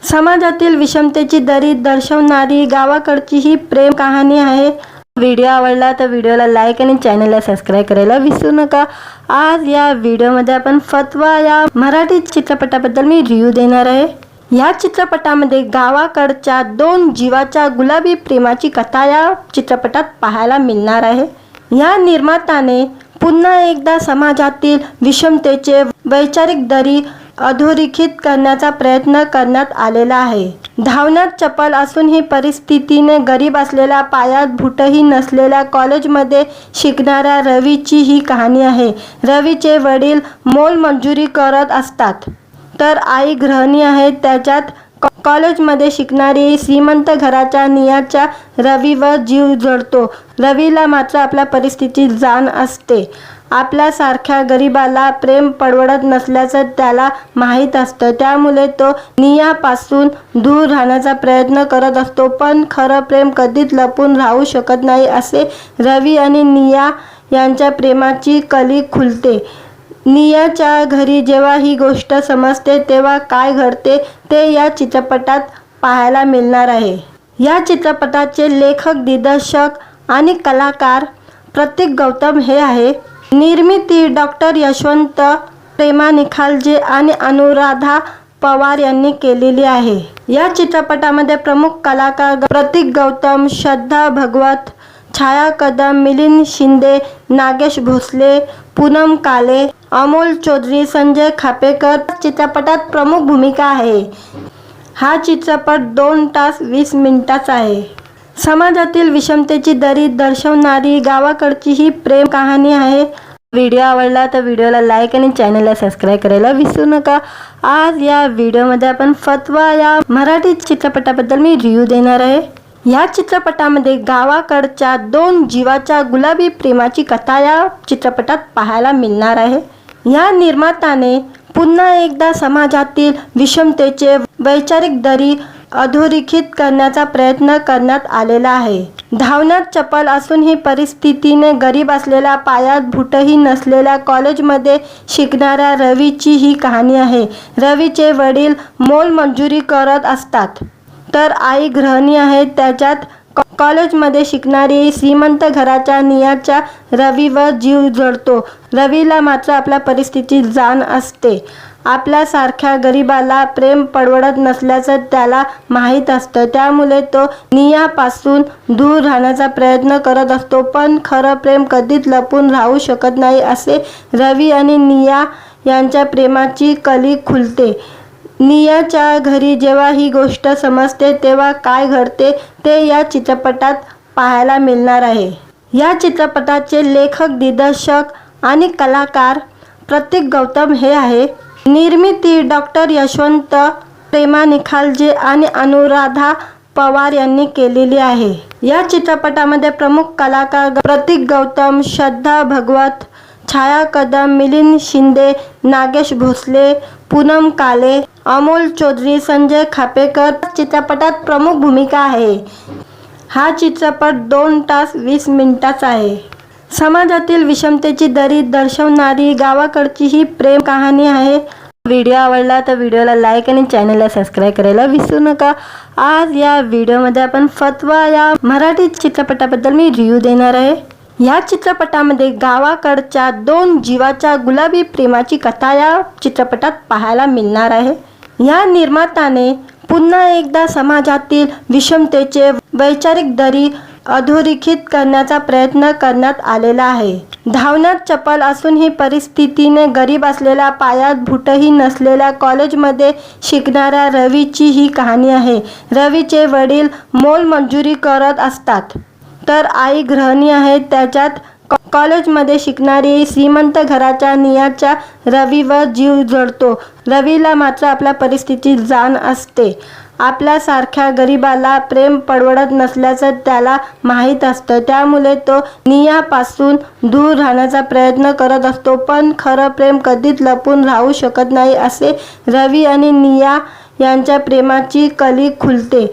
समाजातील विषमतेची दरी दर्शवणारी गावाकडची ही प्रेम कहाणी आहे. व्हिडिओ आवडला तर व्हिडिओला लाईक आणि चॅनलला सबस्क्राईब करायला विसरू नका. आज या व्हिडिओमध्ये आपण फतवा या मराठी चित्रपटाबद्दल मी रिव्ह्यू देणार आहे. या चित्रपटामध्ये गावाकडच्या 2 जीवाच्या गुलाबी प्रेमाची कथा या चित्रपटात पाहायला मिळणार आहे. या निर्मात्याने पुन्हा एकदा समाजातील विषमतेचे वैचारिक दरी अधोरेखित करण्याचा प्रयत्न करण्यात आलेला आहे. धावण्यात चपळ असूनही परिस्थितीने गरीब असलेल्या, पायात बूटही नसलेल्या कॉलेजमध्ये शिकणाऱ्या रवीची ही कहाणी आहे. रवीचे वडील मोलमजुरी करत असतात तर आई गृहिणी आहे. त्याच्यात कॉलेजमध्ये शिकणारी श्रीमंत घराच्या नियाच्या रवीवर जीव जडतो. रवीला मात्र आपल्या परिस्थितीची जाण असते. आपल्यासारख्या गरिबाला प्रेम परवडत नसल्याचं त्याला माहीत असतं, त्यामुळे तो नियापासून दूर राहण्याचा प्रयत्न करत असतो. पण खरं प्रेम कधीच लपून राहू शकत नाही. असे रवी आणि निया यांच्या प्रेमाची कली खुलते. नियाच्या घरी जेव्हा ही गोष्ट समजते तेव्हा काय घडते ते या चित्रपटात पाहायला मिळणार आहे. या चित्रपटाचे लेखक, दिग्दर्शक आणि कलाकार प्रतीक गौतम हे आहे. निर्मिती डॉक्टर यशवंत, प्रेमा निखालजे आणि अनुराधा पवार यांनी केलेली आहे. या चित्रपटामध्ये प्रमुख कलाकार प्रतीक गौतम, श्रद्धा भगवत, छाया कदम, मिलिंद शिंदे, नागेश भोसले, पूनम काले, अमोल चौधरी, संजय खापेकर चित्रपटात प्रमुख भूमिका आहे. हा चित्रपट 2 तास 20 मिनिटांचा आहे. समाजातील विषमतेची दरी दर्शवणारी गावाकडची ही प्रेम कहाणी आहे. व्हिडिओ आवडला तर व्हिडिओला लाईक आणि चॅनलला सबस्क्राईब करायला विसरू नका. आज या व्हिडिओमध्ये आपण फतवा या मराठी चित्रपटाबद्दल मी रिव्ह्यू देणार आहे. या चित्रपटामध्ये गावाकडच्या 2 जीवाच्या गुलाबी प्रेमाची कथा या चित्रपटात पाहायला मिळणार आहे. या निर्मात्याने पुन्हा एकदा समाजातील विषमतेचे वैचारिक दरी अधोरेखित करण्याचा प्रयत्न करण्यात आलेला आहे। धावण्यात चपळ असूनही परिस्थितीने गरीब असलेल्या, पायात बूटही नसलेल्या कॉलेजमध्ये शिकणाऱ्या रवीची ही कहाणी आहे। रवीचे वडील मोलमजुरी करत असतात, तर आई गृहिणी आहे। त्याच्यात कॉलेजमध्ये शिकणारी श्रीमंत घराच्या नियाचा रवीवर जीव जडतो। रवीला मात्र आपल्या परिस्थितीची जाण असते। आपल्यासारख्या गरिबाला प्रेम परवडत नसल्याचं त्याला माहीत असतं, त्यामुळे तो नियापासून दूर राहण्याचा प्रयत्न करत असतो। पण खरं प्रेम कधीच लपून राहू शकत नाही, असे रवी आणि निया यांच्या प्रेमाची कली खुलते। नियाच्या घरी जेव्हा ही गोष्ट समजते तेव्हा काय घडते ते या चित्रपटात पाहायला मिळणार आहे। या चित्रपटाचे लेखक, दिग्दर्शक आणि कलाकार प्रतीक गौतम हे आहे। निर्मिती डॉक्टर यशवंत, प्रेमा निखालजे आणि अनुराधा पवार यांनी केलेली आहे। या चित्रपटामध्ये प्रमुख कलाकार प्रतीक गौतम, श्रद्धा भागवत, छाया कदम, मिलिंद शिंदे, नागेश भोसले, पूनम काले, अमोल चौधरी, संजय खापेकर चित्रपटात प्रमुख भूमिका आहे। हा चित्रपट 2 तास 20 मिनिटांचा आहे। समाजातील विषमतेची दरी दर्शवणारी गावाकडची ही प्रेम कहाणी आहे। व्हिडिओ आवडला तर व्हिडिओला लाईक आणि चॅनलला सबस्क्राईब करायला विसरू नका। आज या व्हिडिओमध्ये आपण फतवा या मराठी चित्रपटाबद्दल मी रिव्ह्यू देणार आहे। या चित्रपटामध्ये गावाकडच्या 2 जीवाच्या गुलाबी प्रेमाची कथा या चित्रपटात पाहायला मिळणार आहे। या निर्मात्याने पुन्हा एकदा समाजातील विषमतेचे वैचारिक दरी अधोरेखित करण्याचा प्रयत्न करण्यात आलेला आहे। धावण्यात चपळ असूनही परिस्थितीने गरीब असलेल्या, पायात बूटही नसलेल्या कॉलेजमध्ये शिकणाऱ्या रवीची ही कहाणी आहे। रवीचे वडील मोलमजुरी करत असतात, तर आई गृहिणी आहे। त्याच्यात कॉलेजमध्ये शिकणारी श्रीमंत घराच्या नियाचा रवीवर जीव जडतो। रवीला मात्र आपल्या परिस्थितीची जाण असते। आपल्यासारख्या गरिबाला प्रेम परवडत नसल्याचं त्याला माहीत असतं, त्यामुळे तो नियापासून दूर राहण्याचा प्रयत्न करत असतो। पण खरं प्रेम कधीच लपून राहू शकत नाही, असे रवी आणि निया यांच्या प्रेमाची कली खुलते।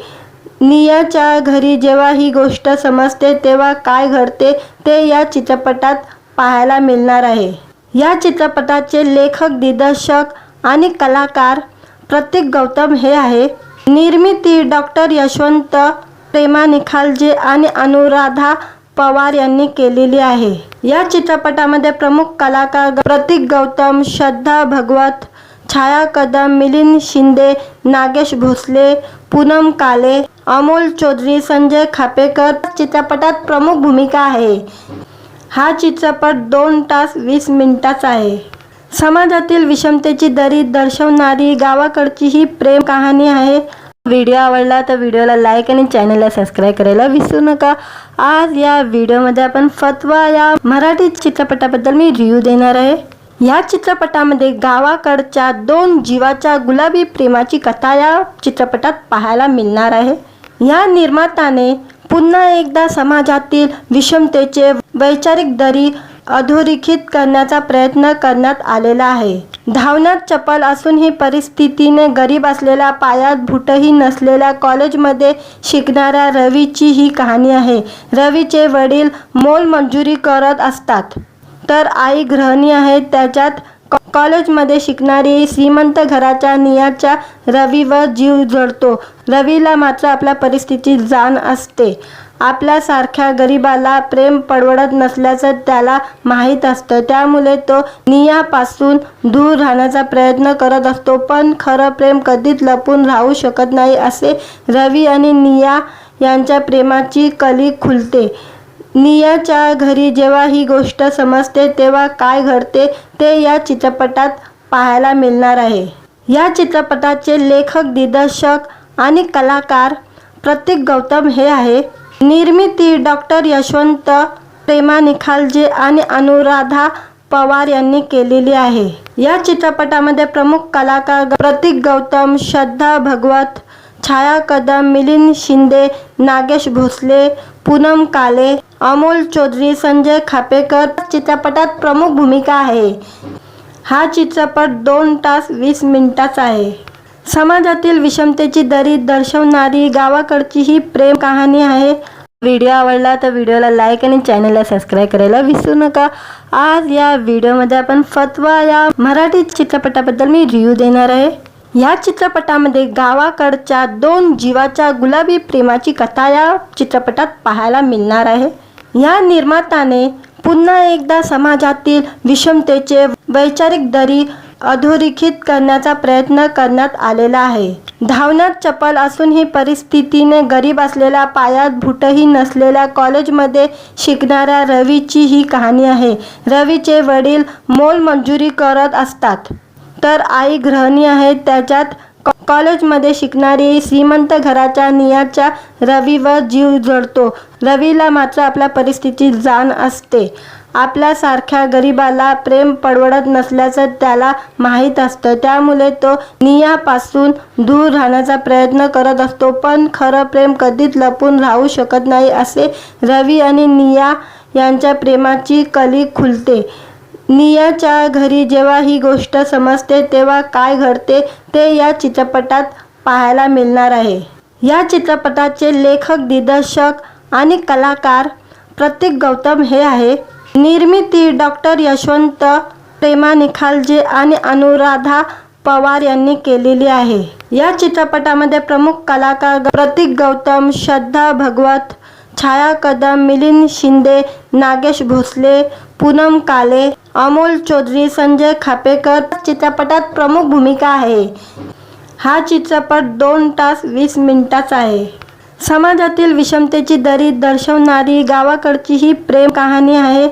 नियाच्या घरी जेव्हा ही गोष्ट समजते तेव्हा काय घडते ते या चित्रपटात पाहायला मिळणार आहे। या चित्रपटाचे लेखक, दिग्दर्शक आणि कलाकार प्रतीक गौतम हे आहे। निर्मिती डॉक्टर यशवंत, प्रेमा निखालजे आणि अनुराधा पवार यांनी केलेली आहे। या चित्रपटामध्ये प्रमुख कलाकार प्रतीक गौतम, श्रद्धा भागवत, छाया कदम, मिलिंद शिंदे, नागेश भोसले, पूनम काले, अमोल चौधरी, संजय खापेकर चित्रपटात प्रमुख भूमिका आहे। हा चित्रपट 2 तास 20 मिनिटांचा आहे। समाजातील विषमतेची दरी दर्शवणारी गावाकडची ही प्रेम कहाणी आहे। व्हिडिओ आवडला तर व्हिडिओला लाईक आणि चॅनलला सबस्क्राईब करायला विसरू नका। आज या व्हिडिओमध्ये आपण फतवा या मराठी चित्रपटाबद्दल मी रिव्ह्यू देणार आहे। या चित्रपटामध्ये गावाकडच्या 2 जीवाच्या गुलाबी प्रेमाची कथा या चित्रपटात पाहायला मिळणार आहे। या निर्मात्याने पुन्हा एकदा समाजातील विषमतेचे वैचारिक दरी अधोरेखित करण्याचा प्रयत्न करण्यात आलेला आहे। धावण्यात चपळ असूनही परिस्थितीने गरीब असलेल्या, पायात बूटही नसलेल्या कॉलेजमध्ये शिकणाऱ्या रवीची ही कहाणी आहे। रवीचे वडील मोलमजुरी करत असतात, तर आई गृहिणी आहे। त्याच्यात कॉलेजमध्ये शिकणारी श्रीमंत घराच्या नियाचा रवीवर जीव जडतो। रवीला मात्र आपल्या परिस्थितीची जाण असते। आपल्यासारख्या गरिबाला प्रेम परवडत नसल्याचं त्याला माहीत असतं, त्यामुळे तो नियापासून दूर राहण्याचा प्रयत्न करत असतो। पण खरं प्रेम कधीच लपून राहू शकत नाही, असे रवी आणि निया यांच्या प्रेमाची कली खुलते। नियाच्या घरी जेव्हा ही गोष्ट समजते तेव्हा काय घडते ते या चित्रपटात पाहायला मिळणार आहे। या चित्रपटाचे लेखक, दिग्दर्शक आणि कलाकार प्रतीक गौतम हे आहे। निर्मिती डॉक्टर यशवंत, प्रेमा निखालजे आणि अनुराधा पवार यांनी केलेली आहे। या चित्रपटामध्ये प्रमुख कलाकार प्रतीक गौतम, श्रद्धा भागवत, छाया कदम, मिलिंद शिंदे, नागेश भोसले, पूनम काले, अमोल चौधरी, संजय खापेकर चित्रपटात प्रमुख भूमिका आहे। हा चित्रपट 2 तास 20 मिनिटांचा आहे। समाजातील विषमतेची दरी दर्शवणारी गावाकडची ही प्रेम कहाणी आहे। व्हिडिओ आवडला तर व्हिडिओला लाईक आणि चॅनलला सबस्क्राईब करायला विसरू नका। आज या व्हिडिओमध्ये आपण फतवा या मराठी चित्रपटाबद्दल मी रिव्ह्यू देणार आहे। या चित्रपटामध्ये गावाकडच्या दोन जीवाच्या गुलाबी प्रेमाची कथा या चित्रपटात पाहायला मिळणार आहे। या निर्मात्याने पुन्हा एकदा समाजातील विषमतेचे वैचारिक दरी अधोरेखित करण्याचा प्रयत्न करण्यात आलेला आहे। धावण्यात चपळ असूनही परिस्थितीने गरीब असलेल्या पायात बूटही नसलेल्या कॉलेजमध्ये शिकणाऱ्या रवीची ही कहाणी आहे। रवीचे वडील मोलमजुरी करत असतात तर आई गृहिणी आहे। त्याच्यात कॉलेजमध्ये शिकणारी श्रीमंत घराच्या नियाच्या रवीवर जीव जडतो। रवीला मात्र आपल्या परिस्थितीची जाण असते। आपल्यासारख्या गरिबाला प्रेम परवडत नसल्याचं त्याला माहीत असतं, त्यामुळे तो नियापासून दूर राहण्याचा प्रयत्न करत असतो। पण खरं प्रेम कधीच लपून राहू शकत नाही असे रवी आणि निया यांच्या प्रेमाची कली खुलते। नियाच्या घरी जेव्हा ही गोष्ट समजते तेव्हा काय घडते ते या चित्रपटात पाहायला मिळणार आहे। या चित्रपटाचे लेखक, दिग्दर्शक आणि कलाकार प्रतीक गौतम हे आहे। निर्मिती डॉक्टर यशवंत, प्रेमा निखालजे आणि अनुराधा पवार यांनी केलेली आहे। या चित्रपटामध्ये प्रमुख कलाकार प्रतीक गौतम, श्रद्धा भगवत, छाया कदम, मिलिंद शिंदे, नागेश भोसले, पूनम काले, अमोल चौधरी, संजय खापेकर चित्रपटात प्रमुख भूमिका आहे। हा चित्रपट 2 तास 20 मिनिटांचा आहे। समाजातील विषमतेची दरी दर्शवणारी गावाकडची ही प्रेम कहाणी आहे।